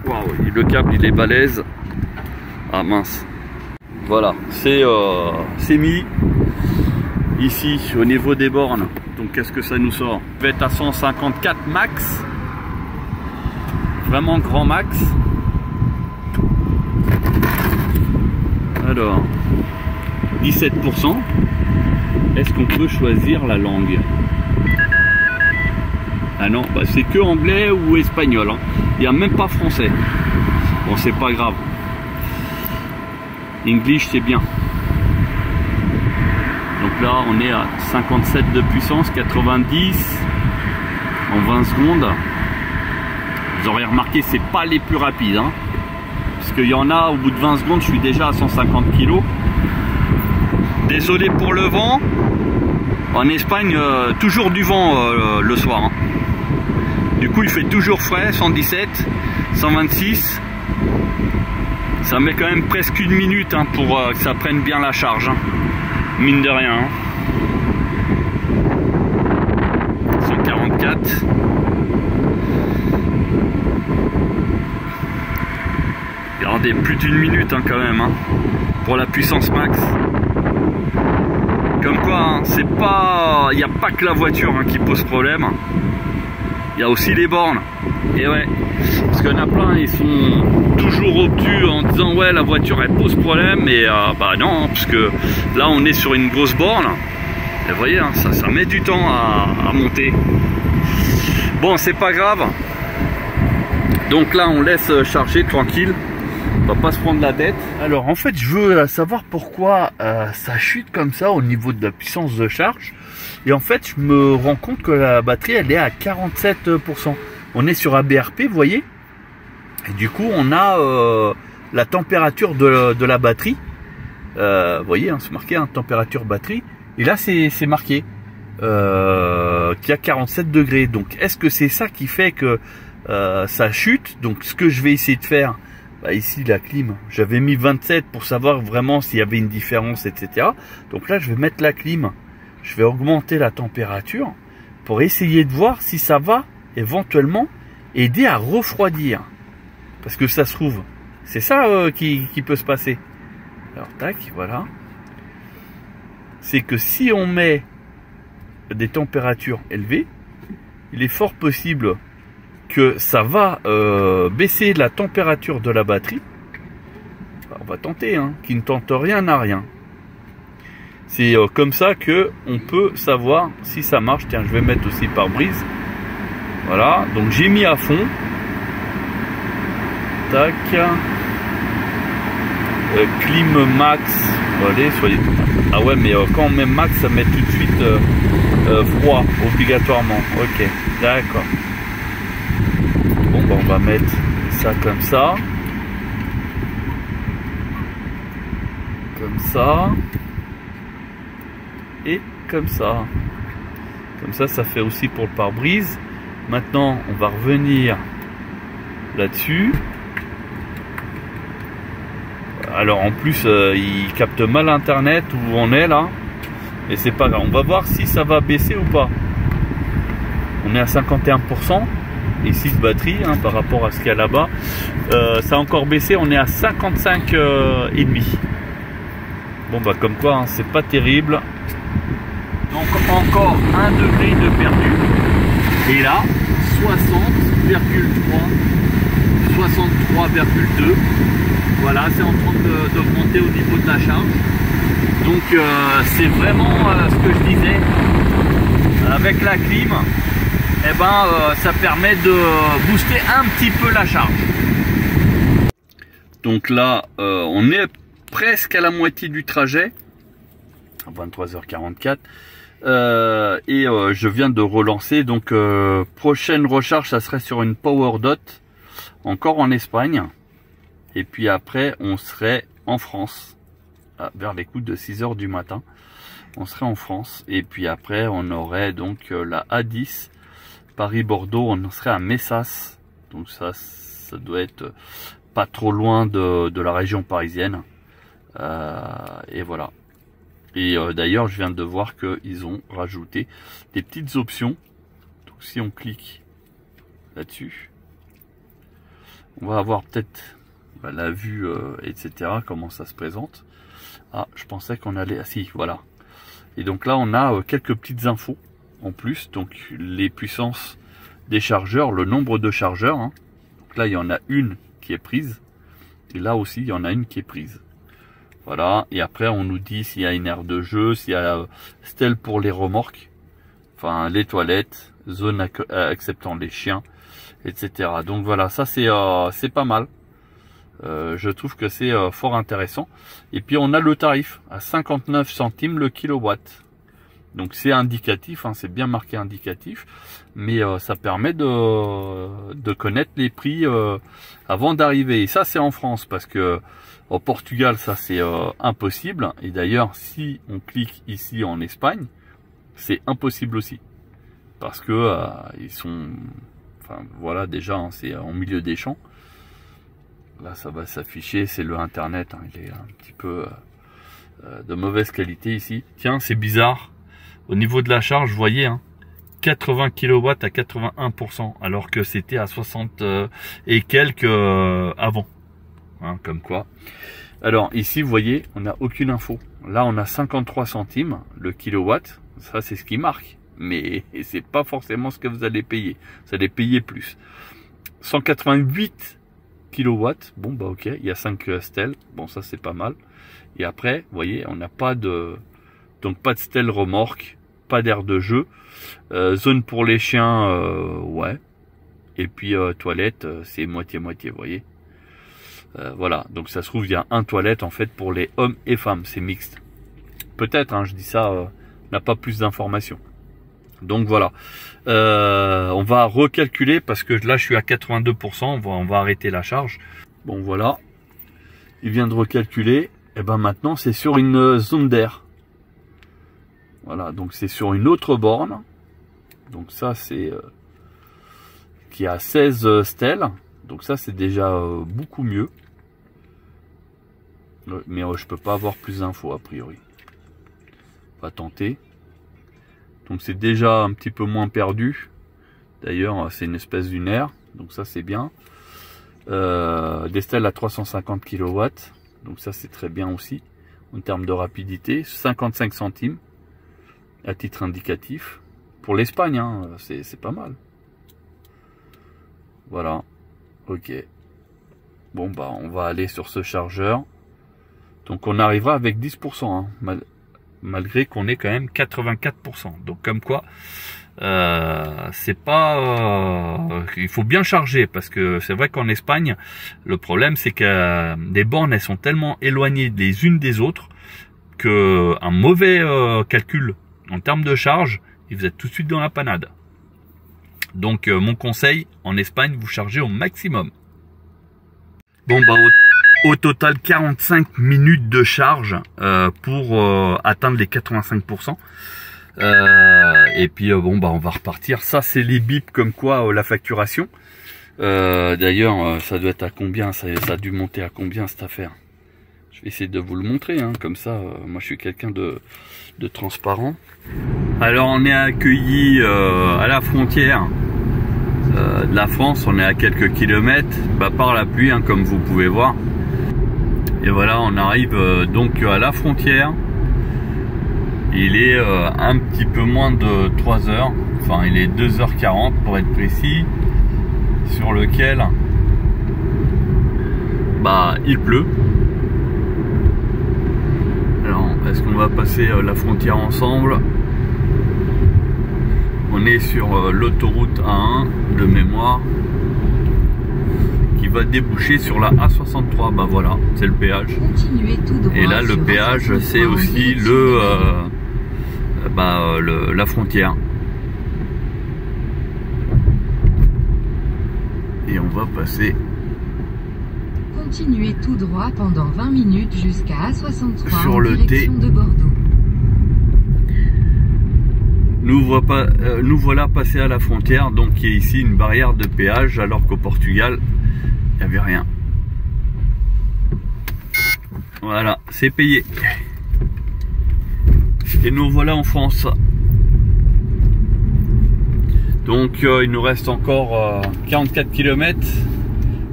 Waouh, le câble il est balèze. Ah mince. Voilà, c'est mis ici au niveau des bornes. Donc qu'est-ce que ça nous sort? Je vais être à 154 max. Vraiment grand max. Alors, 17%. Est-ce qu'on peut choisir la langue? Ah non, bah c'est que anglais ou espagnol. Hein. Il n'y a même pas français. Bon, c'est pas grave. English, c'est bien. Donc là, on est à 57 de puissance, 90 en 20 secondes. Vous aurez remarqué, c'est pas les plus rapides. Hein, parce qu'il y en a, au bout de 20 secondes, je suis déjà à 150 kg. Désolé pour le vent. En Espagne, toujours du vent le soir. Hein. Du coup, il fait toujours frais, 117, 126. Ça met quand même presque une minute hein, pour que ça prenne bien la charge. Hein. Mine de rien. Hein. 144. Regardez, plus d'une minute hein, quand même. Hein, pour la puissance max. Comme quoi, hein, c'est pas, il n'y a pas que la voiture hein, qui pose problème. Il y a aussi les bornes. Et ouais, parce qu'il y en a plein, ils sont toujours obtus en disant ouais la voiture elle pose problème, mais bah non, parce que là on est sur une grosse borne. Et vous voyez, hein, ça met du temps à monter. Bon, c'est pas grave. Donc là on laisse charger tranquille. On va pas se prendre la tête. Alors en fait je veux savoir pourquoi ça chute comme ça au niveau de la puissance de charge. Et en fait je me rends compte que la batterie elle est à 47%. On est sur ABRP, vous voyez. Et du coup on a la température de la batterie. Vous voyez, hein, c'est marqué hein, température batterie. Et là c'est marqué qu'il y a 47 degrés. Donc est-ce que c'est ça qui fait que ça chute? Donc ce que je vais essayer de faire, bah ici la clim, j'avais mis 27 pour savoir vraiment s'il y avait une différence, etc. Donc là je vais mettre la clim, je vais augmenter la température pour essayer de voir si ça va éventuellement aider à refroidir. Parce que ça se trouve, c'est ça qui peut se passer. Alors tac, voilà. C'est que si on met des températures élevées, il est fort possible que ça va baisser la température de la batterie. On va tenter, hein, qui ne tente rien n'a rien. C'est comme ça que on peut savoir si ça marche. Tiens, je vais mettre aussi pare-brise. Voilà, donc j'ai mis à fond. Tac. Clim max. Allez, soyez. Ah ouais, mais quand on met max, ça met tout de suite froid, obligatoirement. Ok, d'accord. Bon, bah, on va mettre ça comme ça. Comme ça. Et comme ça. Comme ça, ça fait aussi pour le pare-brise. Maintenant, on va revenir là-dessus. Alors en plus, il capte mal internet où on est là. Et c'est pas grave. On va voir si ça va baisser ou pas. On est à 51% ici de batterie par rapport à ce qu'il y a là-bas. Ça a encore baissé. On est à 55 et demi. Bon bah comme quoi, c'est pas terrible. Donc encore 1 degré de perdu. Et là, 60,3, 63,2. Voilà, c'est en train d'augmenter au niveau de la charge. Donc c'est vraiment ce que je disais. Avec la clim, eh ben, ça permet de booster un petit peu la charge. Donc là, on est presque à la moitié du trajet. 23h44. Et je viens de relancer. Donc prochaine recharge, ça serait sur une PowerDot. Encore en Espagne. Et puis après, on serait en France, vers les coups de 6 h du matin. On serait en France. Et puis après, on aurait donc la A10, Paris-Bordeaux. On serait à Messas. Donc ça doit être pas trop loin de la région parisienne. Et voilà. Et d'ailleurs, je viens de voir qu'ils ont rajouté des petites options. Donc si on clique là-dessus, on va avoir peut-être la vue, etc. Comment ça se présente. Ah, je pensais qu'on allait... Ah si, voilà. Et donc là, on a quelques petites infos en plus. Donc les puissances des chargeurs, le nombre de chargeurs. Donc là, il y en a une qui est prise. Et là aussi, il y en a une qui est prise. Voilà. Et après, on nous dit s'il y a une aire de jeu, s'il y a stèle pour les remorques. Enfin, les toilettes, zone acceptant les chiens, etc. Donc voilà, ça c'est pas mal. Je trouve que c'est fort intéressant. Et puis on a le tarif à 59 centimes le kilowatt. Donc c'est indicatif, c'est bien marqué indicatif, mais ça permet de connaître les prix avant d'arriver. Et ça c'est en France, parce que au Portugal ça c'est impossible. Et d'ailleurs si on clique ici en Espagne, c'est impossible aussi, parce que ils sont, enfin voilà, déjà c'est en milieu des champs. Là, ça va s'afficher, c'est le internet, il est un petit peu de mauvaise qualité ici. Tiens, c'est bizarre. Au niveau de la charge, vous voyez, 80 kW à 81%, alors que c'était à 60 et quelques avant. Comme quoi. Alors ici, vous voyez, on n'a aucune info. Là, on a 53 centimes le kilowatt. Ça, c'est ce qui marque. Mais c'est pas forcément ce que vous allez payer. Vous allez payer plus. 188 kilowatts, bon bah ok, il y a 5 stèles, bon ça c'est pas mal. Et après, vous voyez, on n'a pas de, donc pas de stèle remorque, pas d'aire de jeu, zone pour les chiens, ouais. Et puis toilette, c'est moitié-moitié, vous voyez. Voilà, donc ça se trouve il y a un toilette en fait pour les hommes et femmes, c'est mixte. Peut-être, je dis ça, on n'a pas plus d'informations. Donc voilà, on va recalculer parce que là je suis à 82%, on va arrêter la charge. Bon voilà, il vient de recalculer, et ben maintenant c'est sur une zone d'air. Voilà, donc c'est sur une autre borne. Donc ça c'est qui a 16 stèles, donc ça c'est déjà beaucoup mieux. Mais je peux pas avoir plus d'infos a priori. On va tenter. Donc c'est déjà un petit peu moins perdu. D'ailleurs, c'est une espèce dunaire. Donc ça, c'est bien. Des stèles à 350 kW. Donc ça, c'est très bien aussi. En termes de rapidité. 55 centimes. À titre indicatif. Pour l'Espagne, c'est pas mal. Voilà. Ok. Bon, bah, on va aller sur ce chargeur. Donc on arrivera avec 10%. Malgré qu'on ait quand même 84%. Donc comme quoi, c'est pas il faut bien charger, parce que c'est vrai qu'en Espagne le problème c'est que les bornes elles sont tellement éloignées les unes des autres que un mauvais calcul en termes de charge et vous êtes tout de suite dans la panade. Donc mon conseil, en Espagne vous chargez au maximum. Bon bah au total 45 minutes de charge pour atteindre les 85%. Et puis bon bah on va repartir. Ça c'est les bips comme quoi la facturation. D'ailleurs ça doit être à combien, ça a dû monter à combien cette affaire. Je vais essayer de vous le montrer, hein, comme ça moi je suis quelqu'un de transparent. Alors on est accueilli à la frontière de la France, on est à quelques kilomètres par la pluie, hein, comme vous pouvez voir. Et voilà, on arrive donc à la frontière. Il est un petit peu moins de 3 heures, enfin il est 2h40 pour être précis, sur lequel bah il pleut. Alors est-ce qu'on va passer la frontière ensemble? On est sur l'autoroute A1 de mémoire qui va déboucher sur la A63. Bah voilà, c'est le péage. Et là le péage c'est aussi la frontière. Et on va passer. Continuez tout droit pendant 20 minutes jusqu'à A63 sur en le direction de Bordeaux. Nous voilà passés à la frontière, donc il y a ici une barrière de péage, alors qu'au Portugal il n'y avait rien. Voilà, c'est payé. Et nous voilà en France. Donc il nous reste encore 44 km,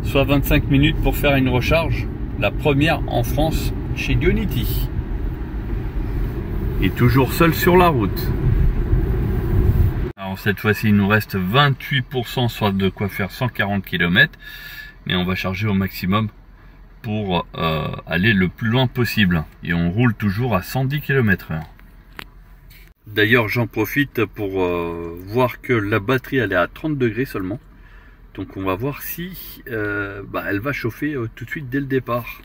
soit 25 minutes pour faire une recharge. La première en France chez Ionity. Et toujours seul sur la route. Alors cette fois-ci il nous reste 28%, soit de quoi faire 140 km. Mais on va charger au maximum pour aller le plus loin possible. Et on roule toujours à 110 km/h. D'ailleurs j'en profite pour voir que la batterie elle est à 30 degrés seulement. Donc on va voir si elle va chauffer tout de suite dès le départ.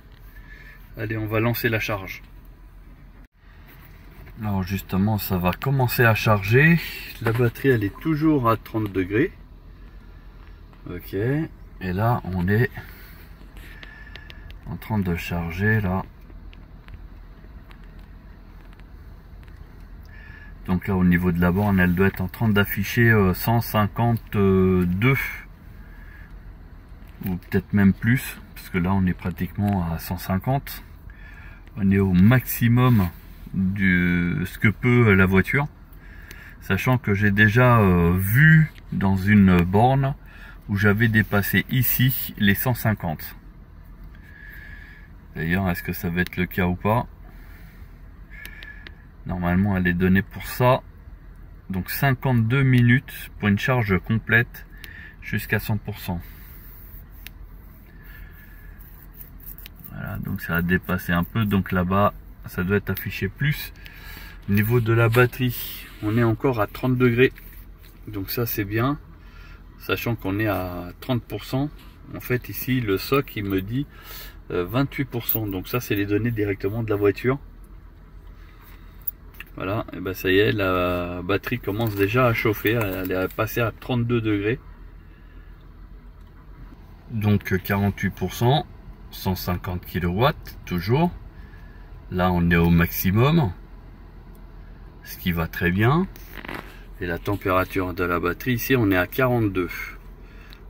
Allez, on va lancer la charge. Alors justement ça va commencer à charger. La batterie elle est toujours à 30 degrés. Ok. Et là on est en train de charger là. Donc là au niveau de la borne elle doit être en train d'afficher 152 ou peut-être même plus, parce que là on est pratiquement à 150. On est au maximum de ce que peut la voiture, sachant que j'ai déjà vu dans une borne où j'avais dépassé ici les 150. D'ailleurs est-ce que ça va être le cas ou pas? Normalement elle est donnée pour ça. Donc 52 minutes pour une charge complète jusqu'à 100%. Voilà, donc ça a dépassé un peu, donc là-bas ça doit être affiché plus. Au niveau de la batterie, on est encore à 30 degrés, donc ça c'est bien, sachant qu'on est à 30%. En fait ici le SOC il me dit 28%, donc ça c'est les données directement de la voiture. Voilà, et ben ça y est, la batterie commence déjà à chauffer, elle est passée à 32 degrés. Donc 48%, 150 kW toujours. Là on est au maximum, ce qui va très bien. Et la température de la batterie ici on est à 42.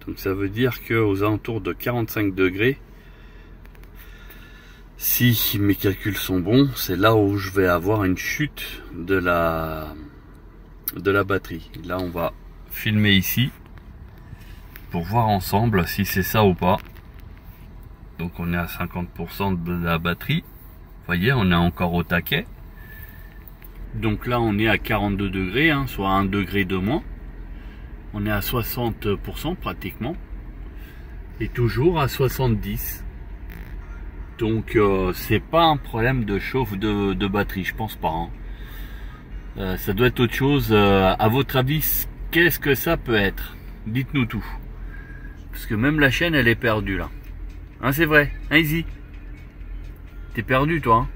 Donc ça veut dire que aux alentours de 45 degrés, si mes calculs sont bons, c'est là où je vais avoir une chute de la batterie. Là on va filmer ici pour voir ensemble si c'est ça ou pas. Donc on est à 50% de la batterie. Vous voyez, on est encore au taquet. Donc là on est à 42 degrés, hein, soit 1 degré de moins. On est à 60% pratiquement. Et toujours à 70. Donc c'est pas un problème de chauffe de batterie, je pense pas. Hein. Ça doit être autre chose. À votre avis, qu'est-ce que ça peut être? Dites-nous tout. Parce que même la chaîne, elle est perdue là. Hein, c'est vrai. Hein, Izzy? T'es perdu, toi, hein?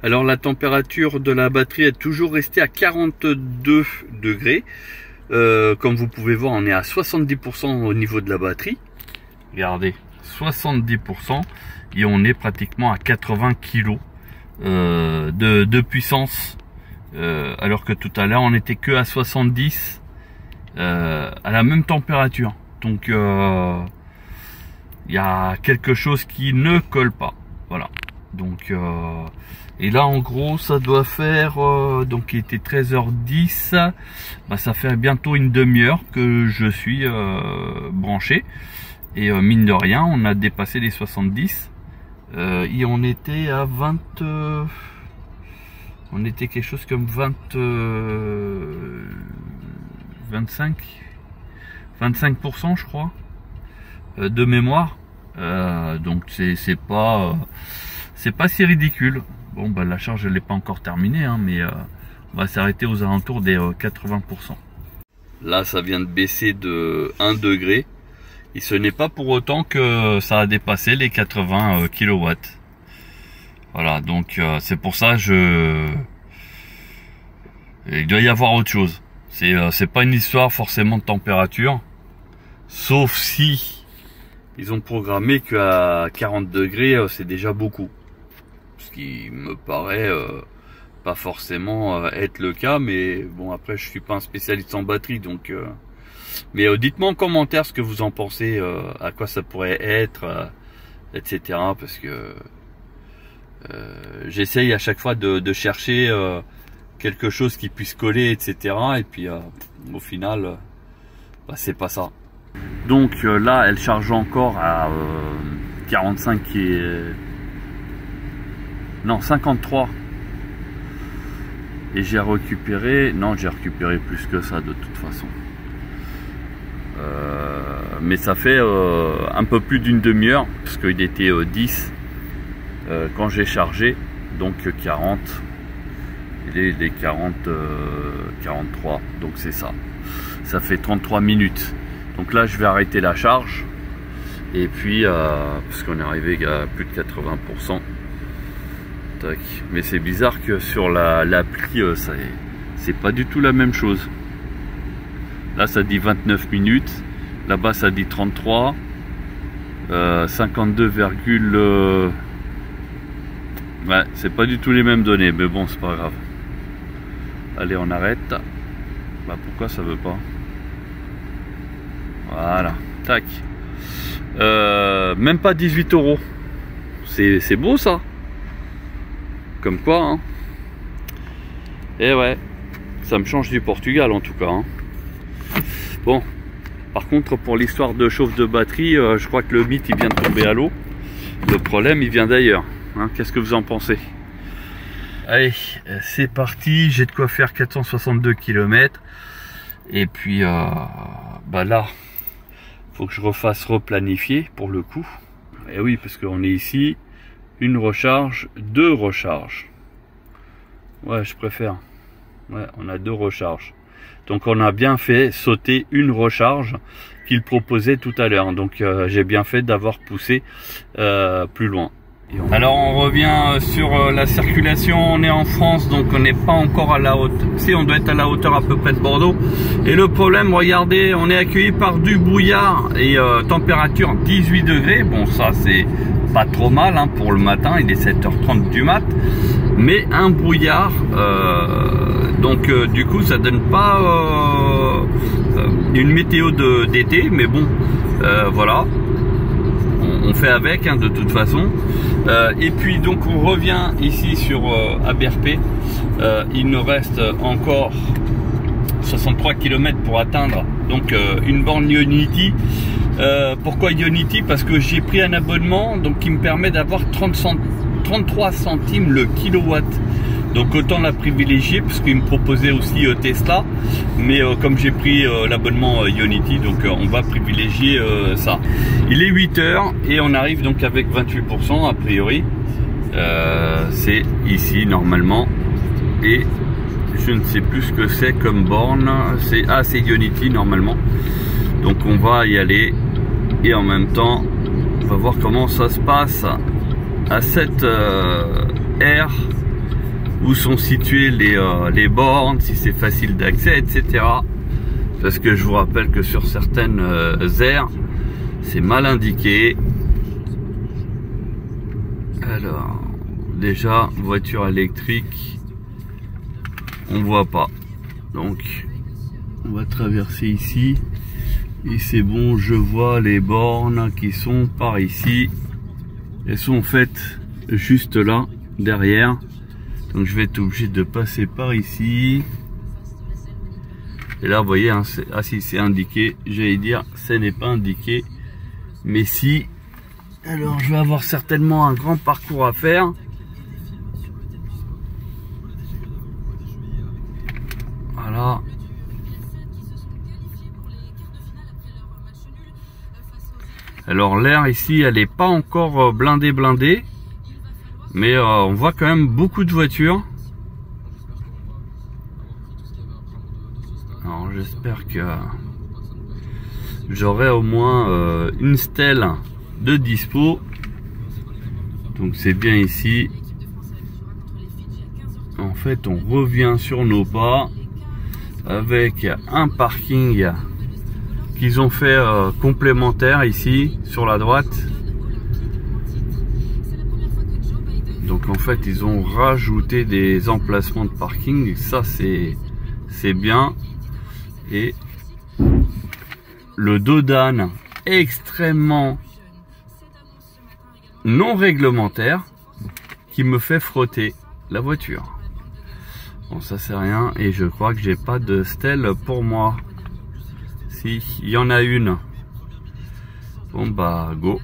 Alors la température de la batterie est toujours restée à 42 degrés. Comme vous pouvez voir, on est à 70% au niveau de la batterie. Regardez, 70%. Et on est pratiquement à 80 kg de puissance. Alors que tout à l'heure, on n'était que à 70 à la même température. Donc, il y a quelque chose qui ne colle pas. Voilà. Donc, et là, en gros, ça doit faire, donc il était 13h10, bah, ça fait bientôt une demi-heure que je suis branché. Et mine de rien, on a dépassé les 70. Et on était à 20... on était quelque chose comme 25% je crois, de mémoire. Donc c'est pas si ridicule. Bon, bah la charge elle n'est pas encore terminée, hein, mais on va s'arrêter aux alentours des 80%. Là, ça vient de baisser de 1 degré. Et ce n'est pas pour autant que ça a dépassé les 80 kW. Voilà, donc c'est pour ça il doit y avoir autre chose. C'est pas une histoire forcément de température. Sauf si ils ont programmé qu'à 40 degrés, c'est déjà beaucoup. Ce qui me paraît pas forcément être le cas. Mais bon, après, je suis pas un spécialiste en batterie, donc... Mais dites-moi en commentaire ce que vous en pensez, à quoi ça pourrait être, etc. Parce que j'essaye à chaque fois de chercher quelque chose qui puisse coller, etc. Et puis au final, bah, c'est pas ça. Donc là, elle charge encore à 45 non, 53. Et j'ai récupéré... Non, j'ai récupéré plus que ça de toute façon. Mais ça fait un peu plus d'une demi-heure, parce qu'il était 10 quand j'ai chargé, donc 40. Il est 43, donc c'est ça. Ça fait 33 minutes. Donc là, je vais arrêter la charge. Et puis, parce qu'on est arrivé à plus de 80%. Tac. Mais c'est bizarre que sur l'appli, c'est pas du tout la même chose. Là, ça dit 29 minutes. Là-bas, ça dit 33. 52, ouais, c'est pas du tout les mêmes données. Mais bon, c'est pas grave. Allez, on arrête. Bah, pourquoi ça veut pas? Voilà. Tac. Même pas 18 €. C'est beau, ça. Comme quoi, hein. Et ouais. Ça me change du Portugal, en tout cas, hein. Bon, par contre pour l'histoire de chauffe de batterie, je crois que le mythe il vient de tomber à l'eau. Le problème il vient d'ailleurs, hein. Qu'est-ce que vous en pensez? Allez, c'est parti, j'ai de quoi faire 462 km. Et puis bah là, faut que je refasse replanifier pour le coup. Et oui, parce qu'on est ici, une recharge, 2 recharges. Ouais, je préfère. Ouais, on a 2 recharges. Donc on a bien fait sauter une recharge qu'il proposait tout à l'heure. Donc j'ai bien fait d'avoir poussé plus loin. Alors on revient sur la circulation. On est en France, donc on n'est pas encore à la hauteur. Si, on doit être à la hauteur à peu près de Bordeaux. Et le problème, regardez, on est accueilli par du brouillard et température 18 degrés. Bon, ça c'est pas trop mal, hein, pour le matin. Il est 7h30 du mat. Mais un brouillard, donc du coup ça donne pas une météo d'été, mais bon, voilà, on fait avec, hein, de toute façon. Et puis donc on revient ici sur ABRP. Il nous reste encore 63 km pour atteindre donc une borne Ionity. Pourquoi Ionity? Parce que j'ai pris un abonnement donc qui me permet d'avoir 33 centimes le kilowatt. Donc autant la privilégier, parce qu'il me proposait aussi Tesla. Mais comme j'ai pris l'abonnement Ionity, donc on va privilégier ça. Il est 8 h et on arrive donc avec 28% a priori. C'est ici normalement. Et je ne sais plus ce que c'est comme borne. C'est Ionity normalement. Donc on va y aller. Et en même temps, on va voir comment ça se passe à cette aire où sont situées les bornes, si c'est facile d'accès, etc. Parce que je vous rappelle que sur certaines aires, c'est mal indiqué. Alors, déjà, voiture électrique, on voit pas. Donc, on va traverser ici. Et c'est bon, je vois les bornes qui sont par ici. Elles sont faites juste là, derrière. Donc, je vais être obligé de passer par ici. Et là, vous voyez, hein, ah si, c'est indiqué. J'allais dire, ce n'est pas indiqué. Mais si. Alors, je vais avoir certainement un grand parcours à faire. Voilà. Alors, l'air ici, elle n'est pas encore blindée. Mais on voit quand même beaucoup de voitures. Alors j'espère que j'aurai au moins une stèle de dispo. Donc c'est bien ici. En fait on revient sur nos pas avec un parking qu'ils ont fait complémentaire ici sur la droite. Donc en fait ils ont rajouté des emplacements de parking. Ça c'est bien. Et le dos d'âne extrêmement non réglementaire qui me fait frotter la voiture. Bon ça c'est rien et je crois que j'ai pas de stèle pour moi. Si, il y en a une. Bon bah go.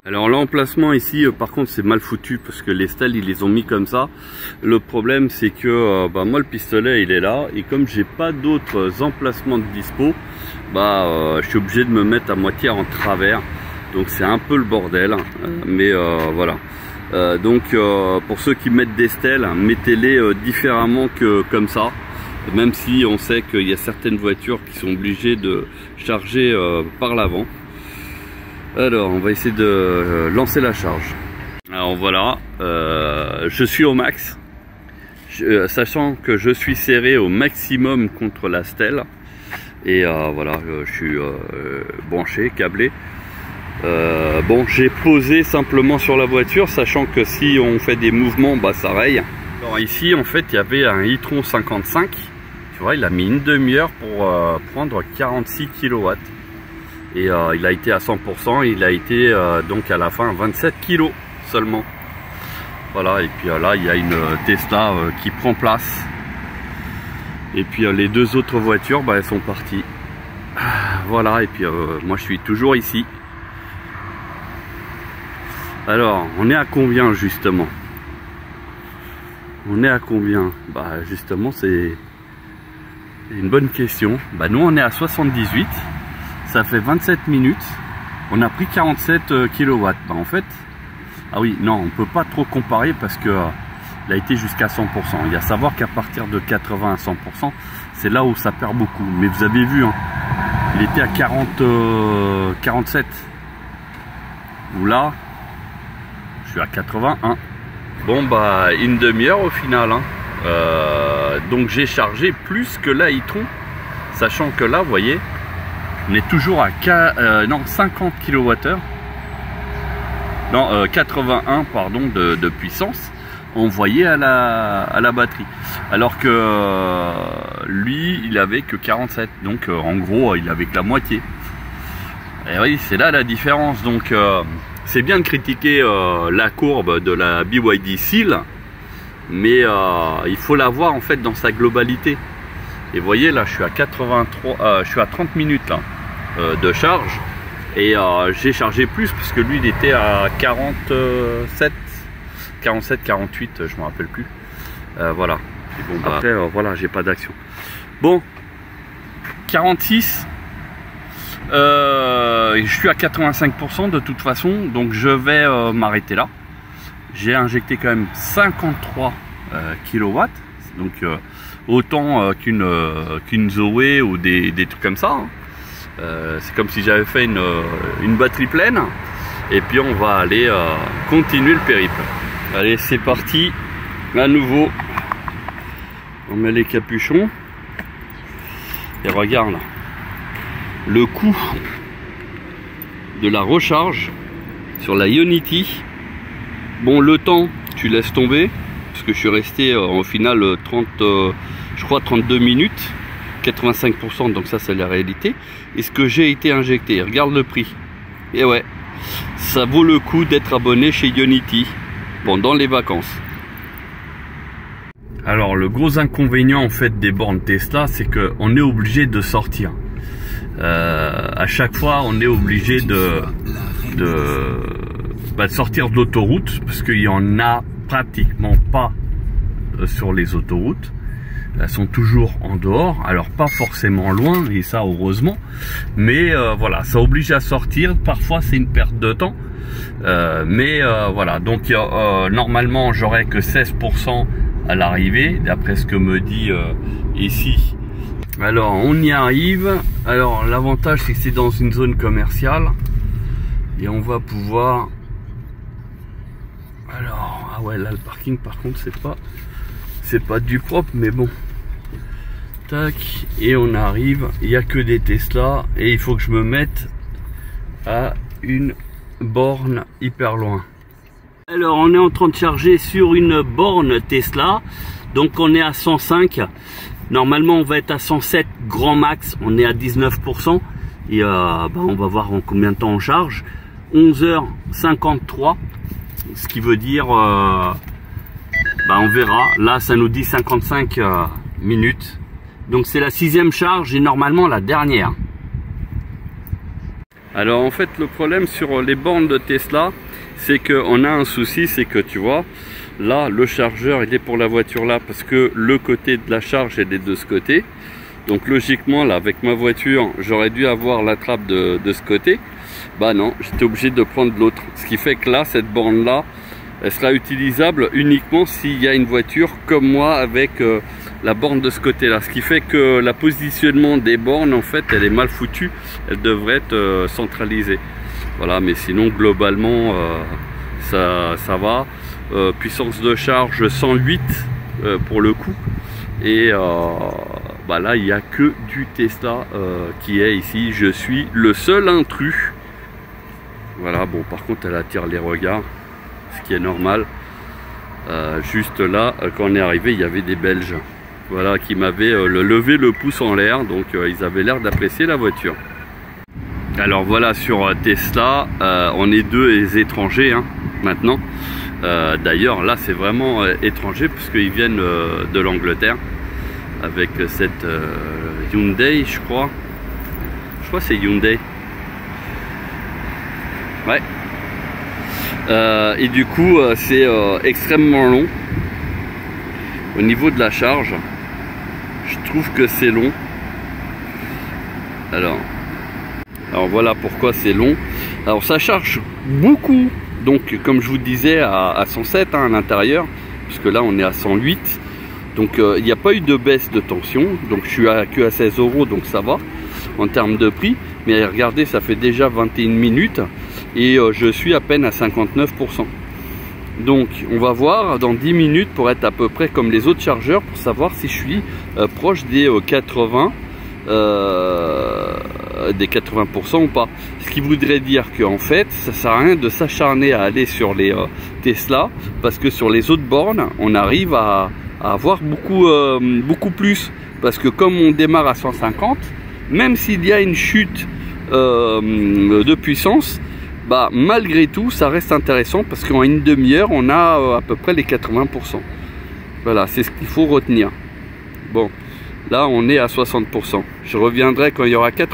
Alors l'emplacement ici par contre c'est mal foutu parce que les stèles ils les ont mis comme ça. Le problème c'est que moi le pistolet il est là et comme j'ai pas d'autres emplacements de dispo, je suis obligé de me mettre à moitié en travers. Donc c'est un peu le bordel, mais voilà. Donc pour ceux qui mettent des stèles, mettez-les différemment que comme ça. Même si on sait qu'il y a certaines voitures qui sont obligées de charger par l'avant. Alors on va essayer de lancer la charge. Alors voilà, je suis au max, sachant que je suis serré au maximum contre la stèle. Et voilà, je suis branché, câblé. Bon, j'ai posé simplement sur la voiture, sachant que si on fait des mouvements, ça raye. Alors ici en fait il y avait un e-tron 55. Tu vois, il a mis une demi-heure pour prendre 46 kW. Et il a été à 100%, il a été donc à la fin 27 kg seulement. Voilà, et puis là il y a une Tesla qui prend place. Et puis les deux autres voitures, elles sont parties. Voilà, et puis moi je suis toujours ici. Alors, on est à combien justement? On est à combien? Justement c'est une bonne question. Nous on est à 78. Ça fait 27 minutes, on a pris 47 kW. En fait, ah oui, non, on peut pas trop comparer parce que il a été jusqu'à 100%. Il y a à savoir qu'à partir de 80 à 100%, c'est là où ça perd beaucoup. Mais vous avez vu, hein, il était à 47. Ou là, je suis à 81. Bon, une demi-heure au final. Hein. Donc j'ai chargé plus que la e-tron, sachant que là, vous voyez, on est toujours à 50 kWh. Non, 81 pardon de puissance envoyée à la batterie. Alors que lui, il avait que 47. Donc en gros, il avait que la moitié. Et oui, c'est là la différence. Donc c'est bien de critiquer la courbe de la BYD Seal, mais il faut la voir en fait dans sa globalité. Et vous voyez là, je suis à 83, je suis à 30 minutes là, de charge. Et j'ai chargé plus parce que lui il était à 47, 48, je me rappelle plus. Voilà. Et bon, après voilà, j'ai pas d'action. Bon, 46. Je suis à 85% de toute façon, donc je vais m'arrêter là. j'ai injecté quand même 53 kW, donc autant qu'une Zoé ou des trucs comme ça, hein. C'est comme si j'avais fait une batterie pleine. Et puis on va aller continuer le périple. Allez, c'est parti à nouveau. On met les capuchons et regarde le coût de la recharge sur la Ionity. Bon, le temps tu laisses tomber parce que je suis resté au final 32 minutes, 85%, donc ça c'est la réalité. Et ce que j'ai été injecté, regarde le prix. Et ouais, ça vaut le coup d'être abonné chez Ionity pendant les vacances. Alors le gros inconvénient en fait des bornes Tesla, c'est que on est obligé de sortir. À chaque fois, on est obligé de sortir de l'autoroute parce qu'il y en a pratiquement pas sur les autoroutes. Elles sont toujours en dehors, alors pas forcément loin, et ça heureusement, mais voilà, ça oblige à sortir. Parfois c'est une perte de temps, mais voilà, donc normalement j'aurais que 16% à l'arrivée, d'après ce que me dit ici. Alors on y arrive. Alors l'avantage c'est que c'est dans une zone commerciale et on va pouvoir, alors ah ouais, là le parking par contre c'est pas du propre, mais bon, tac, et on arrive. Il n'y a que des Tesla et il faut que je me mette à une borne hyper loin. Alors on est en train de charger sur une borne Tesla, donc on est à 105. Normalement on va être à 107 grand max, on est à 19%, et on va voir en combien de temps on charge. 11h53, ce qui veut dire on verra. Là ça nous dit 55 minutes, donc c'est la 6e charge et normalement la dernière. Alors en fait le problème sur les bornes de Tesla, c'est qu'on a un souci, c'est que tu vois là le chargeur il est pour la voiture là, parce que le côté de la charge elle est de ce côté, donc logiquement là avec ma voiture j'aurais dû avoir la trappe de ce côté. Bah non, j'étais obligé de prendre l'autre, ce qui fait que là cette borne là elle sera utilisable uniquement s'il y a une voiture comme moi avec la borne de ce côté là, ce qui fait que le positionnement des bornes en fait elle est mal foutue, elle devrait être centralisée. Voilà, mais sinon globalement ça va. Puissance de charge 108 pour le coup, et là il n'y a que du Tesla qui est ici. Je suis le seul intrus. Voilà, bon par contre elle attire les regards, ce qui est normal. Juste là quand on est arrivé il y avait des Belges, voilà, qui m'avaient levé le pouce en l'air, donc ils avaient l'air d'apprécier la voiture. Alors voilà, sur Tesla on est deux étrangers hein, maintenant. D'ailleurs là c'est vraiment étranger parce qu'ils viennent de l'Angleterre avec cette Hyundai, je crois c'est Hyundai, ouais. Et du coup c'est extrêmement long au niveau de la charge. Je trouve que c'est long. Alors voilà pourquoi c'est long. Alors ça charge beaucoup, donc comme je vous disais à 107 hein, à l'intérieur, puisque là on est à 108, donc il n'y a pas eu de baisse de tension, donc je suis que à 16 €, donc ça va en termes de prix. Mais regardez, ça fait déjà 21 minutes et je suis à peine à 59%. Donc on va voir dans 10 minutes pour être à peu près comme les autres chargeurs, pour savoir si je suis proche des 80% ou pas. Ce qui voudrait dire qu'en fait ça sert à rien de s'acharner à aller sur les Tesla, parce que sur les autres bornes on arrive à avoir beaucoup plus, parce que comme on démarre à 150, même s'il y a une chute de puissance, malgré tout ça reste intéressant, parce qu'en une demi-heure on a à peu près les 80%. Voilà, c'est ce qu'il faut retenir. Bon, là on est à 60%, je reviendrai quand il y aura 80%.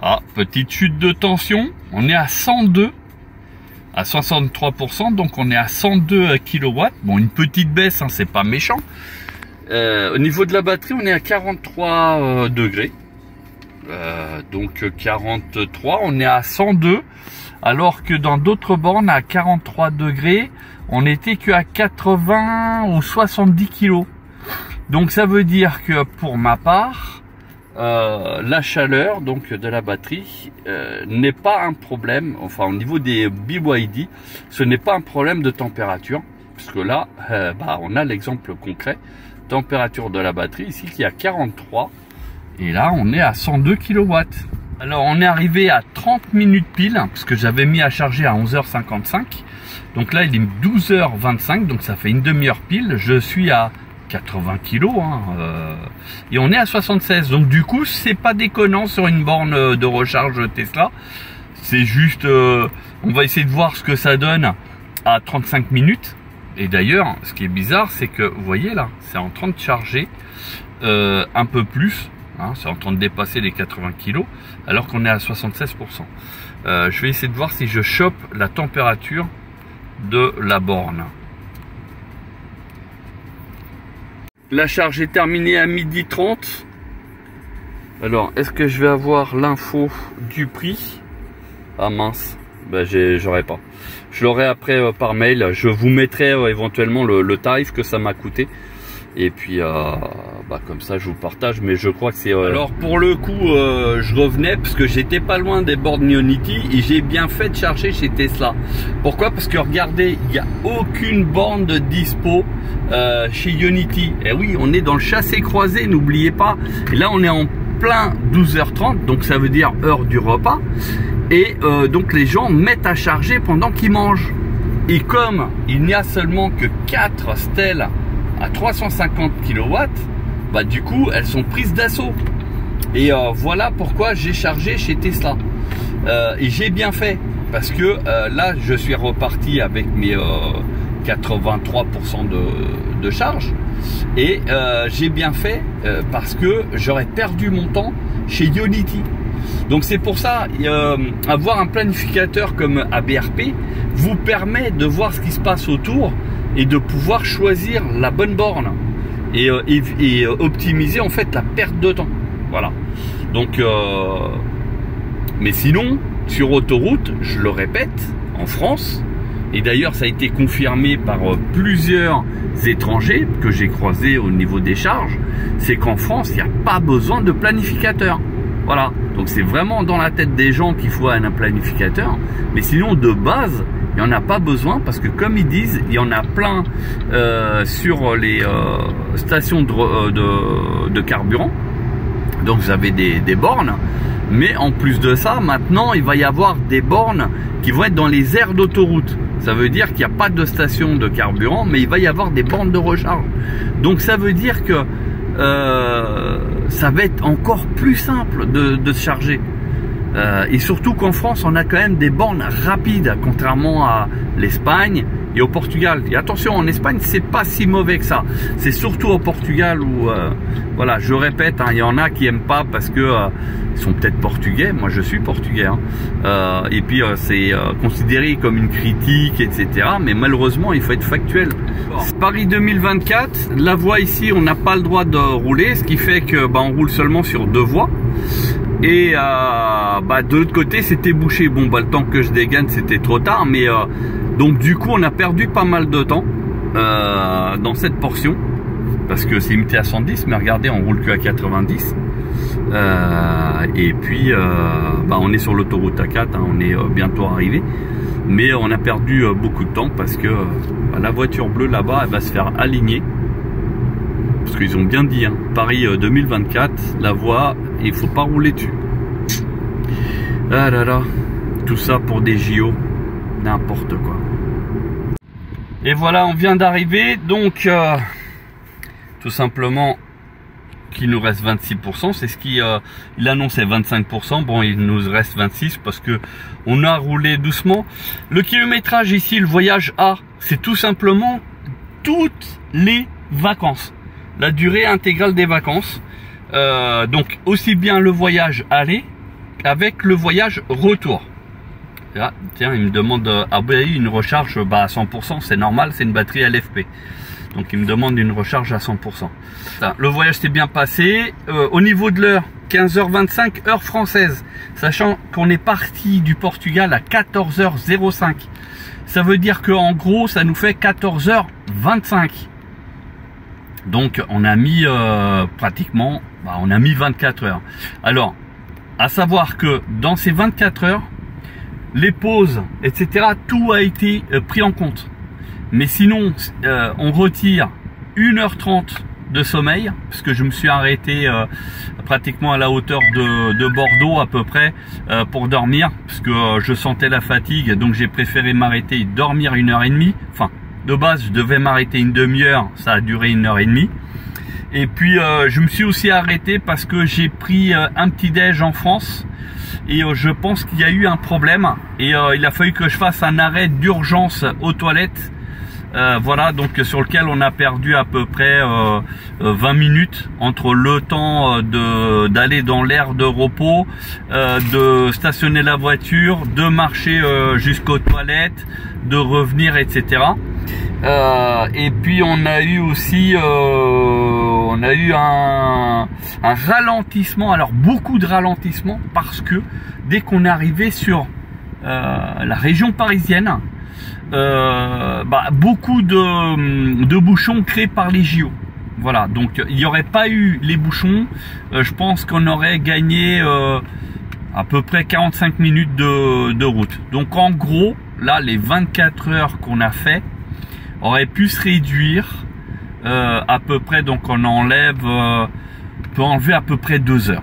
Ah, petite chute de tension, on est à 102 à 63%, donc on est à 102 kW. Bon, une petite baisse hein, c'est pas méchant. Au niveau de la batterie on est à 43 degrés, donc 43, on est à 102 alors que dans d'autres bornes à 43 degrés, on n'était qu'à 80 ou 70 kg. Donc ça veut dire que pour ma part, la chaleur donc de la batterie n'est pas un problème. Enfin, au niveau des BYD, ce n'est pas un problème de température, parce que là, on a l'exemple concret. Température de la batterie ici qui est à 43, et là on est à 102 kW. Alors on est arrivé à 30 minutes pile, parce que j'avais mis à charger à 11h55. Donc là il est 12h25, donc ça fait une demi-heure pile. Je suis à 80 kg et on est à 76. Donc du coup c'est pas déconnant sur une borne de recharge Tesla. C'est juste, on va essayer de voir ce que ça donne à 35 minutes. Et d'ailleurs ce qui est bizarre, c'est que vous voyez là, c'est en train de charger un peu plus. C'est en train de dépasser les 80 kg alors qu'on est à 76%. Je vais essayer de voir si je chope la température de la borne. La charge est terminée à 12h30. Alors, est-ce que je vais avoir l'info du prix? Ah mince, j'aurai pas. Je l'aurai après par mail. Je vous mettrai éventuellement le tarif que ça m'a coûté. Et puis comme ça je vous partage, mais je crois que c'est alors pour le coup je revenais parce que j'étais pas loin des bornes Ionity et j'ai bien fait de charger chez Tesla. Pourquoi? Parce que regardez, il n'y a aucune borne de dispo chez Ionity. Et oui, on est dans le chassé-croisé, n'oubliez pas. Et là on est en plein 12h30, donc ça veut dire heure du repas. Et donc les gens mettent à charger pendant qu'ils mangent. Et comme il n'y a seulement que 4 stèles à 350 kW, du coup elles sont prises d'assaut. Et voilà pourquoi j'ai chargé chez Tesla. Et j'ai bien fait, parce que là je suis reparti avec mes 83% de charge. Et j'ai bien fait parce que j'aurais perdu mon temps chez Ionity. Donc c'est pour ça, avoir un planificateur comme ABRP vous permet de voir ce qui se passe autour et de pouvoir choisir la bonne borne et optimiser en fait la perte de temps. Voilà. Donc mais sinon sur autoroute, je le répète, en France, et d'ailleurs ça a été confirmé par plusieurs étrangers que j'ai croisés au niveau des charges, c'est qu'en France il n'y a pas besoin de planificateur. Voilà, donc c'est vraiment dans la tête des gens qu'il faut un planificateur, mais sinon de base il n'y en a pas besoin, parce que comme ils disent, il y en a plein sur les stations de carburant. Donc vous avez des bornes, mais en plus de ça, maintenant il va y avoir des bornes qui vont être dans les aires d'autoroute. Ça veut dire qu'il n'y a pas de station de carburant, mais il va y avoir des bornes de recharge. Donc ça veut dire que ça va être encore plus simple de se charger. Et surtout qu'en France on a quand même des bornes rapides, contrairement à l'Espagne et au Portugal. Et attention, en Espagne c'est pas si mauvais que ça, c'est surtout au Portugal où voilà, je répète, il y en a qui aiment pas parce que ils sont peut-être portugais. Moi je suis portugais, et puis c'est considéré comme une critique, etc. Mais malheureusement il faut être factuel. Paris 2024, la voie ici on n'a pas le droit de rouler, ce qui fait que on roule seulement sur 2 voies. Et de l'autre côté c'était bouché. Bon le temps que je dégaine c'était trop tard, mais donc du coup on a perdu pas mal de temps dans cette portion, parce que c'est limité à 110, mais regardez on roule que à 90. Et puis on est sur l'autoroute A4, on est bientôt arrivé, mais on a perdu beaucoup de temps parce que la voiture bleue là-bas elle va se faire aligner, parce qu'ils ont bien dit, Paris 2024, la voie, il faut pas rouler dessus. Ah là là, tout ça pour des JO, n'importe quoi. Et voilà, on vient d'arriver, donc tout simplement qu'il nous reste 26%, c'est ce qu'il il annonçait 25%, bon il nous reste 26 parce que on a roulé doucement. Le kilométrage ici, le voyage A, c'est tout simplement toutes les vacances, la durée intégrale des vacances, donc aussi bien le voyage aller avec le voyage retour. Là, tiens, il me demande une recharge à 100%, c'est normal, c'est une batterie LFP. Donc il me demande une recharge à 100%. Le voyage s'est bien passé. Au niveau de l'heure, 15h25 heure française, sachant qu'on est parti du Portugal à 14h05. Ça veut dire que en gros ça nous fait 14h25. Donc on a mis pratiquement, on a mis 24 heures. Alors à savoir que dans ces 24 heures, les pauses, etc., tout a été pris en compte. Mais sinon, on retire 1h30 de sommeil, parce que je me suis arrêté pratiquement à la hauteur de Bordeaux à peu près pour dormir, parce que je sentais la fatigue, donc j'ai préféré m'arrêter et dormir 1h30. Enfin, de base, je devais m'arrêter une demi-heure, ça a duré 1h30. Et puis, je me suis aussi arrêté parce que j'ai pris un petit déj en France. Et je pense qu'il y a eu un problème. Et il a fallu que je fasse un arrêt d'urgence aux toilettes. Voilà, donc sur lequel on a perdu à peu près 20 minutes entre le temps d'aller dans l'aire de repos, de stationner la voiture, de marcher jusqu'aux toilettes, de revenir, etc. Et puis on a eu aussi un ralentissement, alors beaucoup de ralentissement, parce que dès qu'on est arrivé sur la région parisienne, beaucoup de bouchons créés par les JO. Voilà, donc il n'y aurait pas eu les bouchons, je pense qu'on aurait gagné à peu près 45 minutes de route. Donc en gros, là, les 24 heures qu'on a fait auraient pu se réduire à peu près, donc on enlève, peut enlever à peu près 2 heures.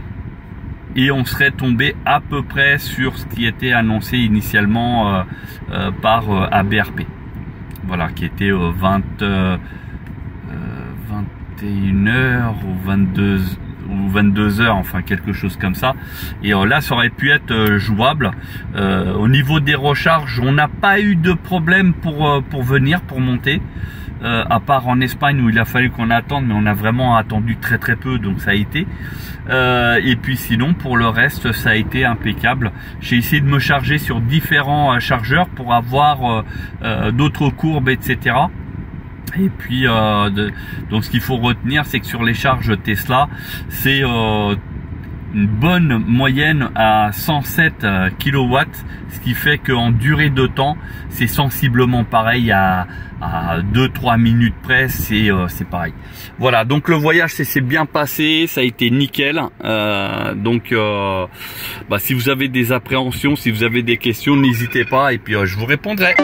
Et on serait tombé à peu près sur ce qui était annoncé initialement par ABRP. Voilà, qui était 21h ou 22h, enfin quelque chose comme ça. Et là, ça aurait pu être jouable. Au niveau des recharges, on n'a pas eu de problème pour venir, pour monter. À part en Espagne où il a fallu qu'on attende, mais on a vraiment attendu très peu, donc ça a été. Et puis sinon, pour le reste, ça a été impeccable. J'ai essayé de me charger sur différents chargeurs pour avoir d'autres courbes, etc. Et puis, donc ce qu'il faut retenir, c'est que sur les charges Tesla, c'est une bonne moyenne à 107 kW, ce qui fait qu'en durée de temps, c'est sensiblement pareil à 2-3 minutes près, c'est pareil. Voilà, donc le voyage s'est bien passé, ça a été nickel. Donc si vous avez des appréhensions, si vous avez des questions, n'hésitez pas et puis je vous répondrai.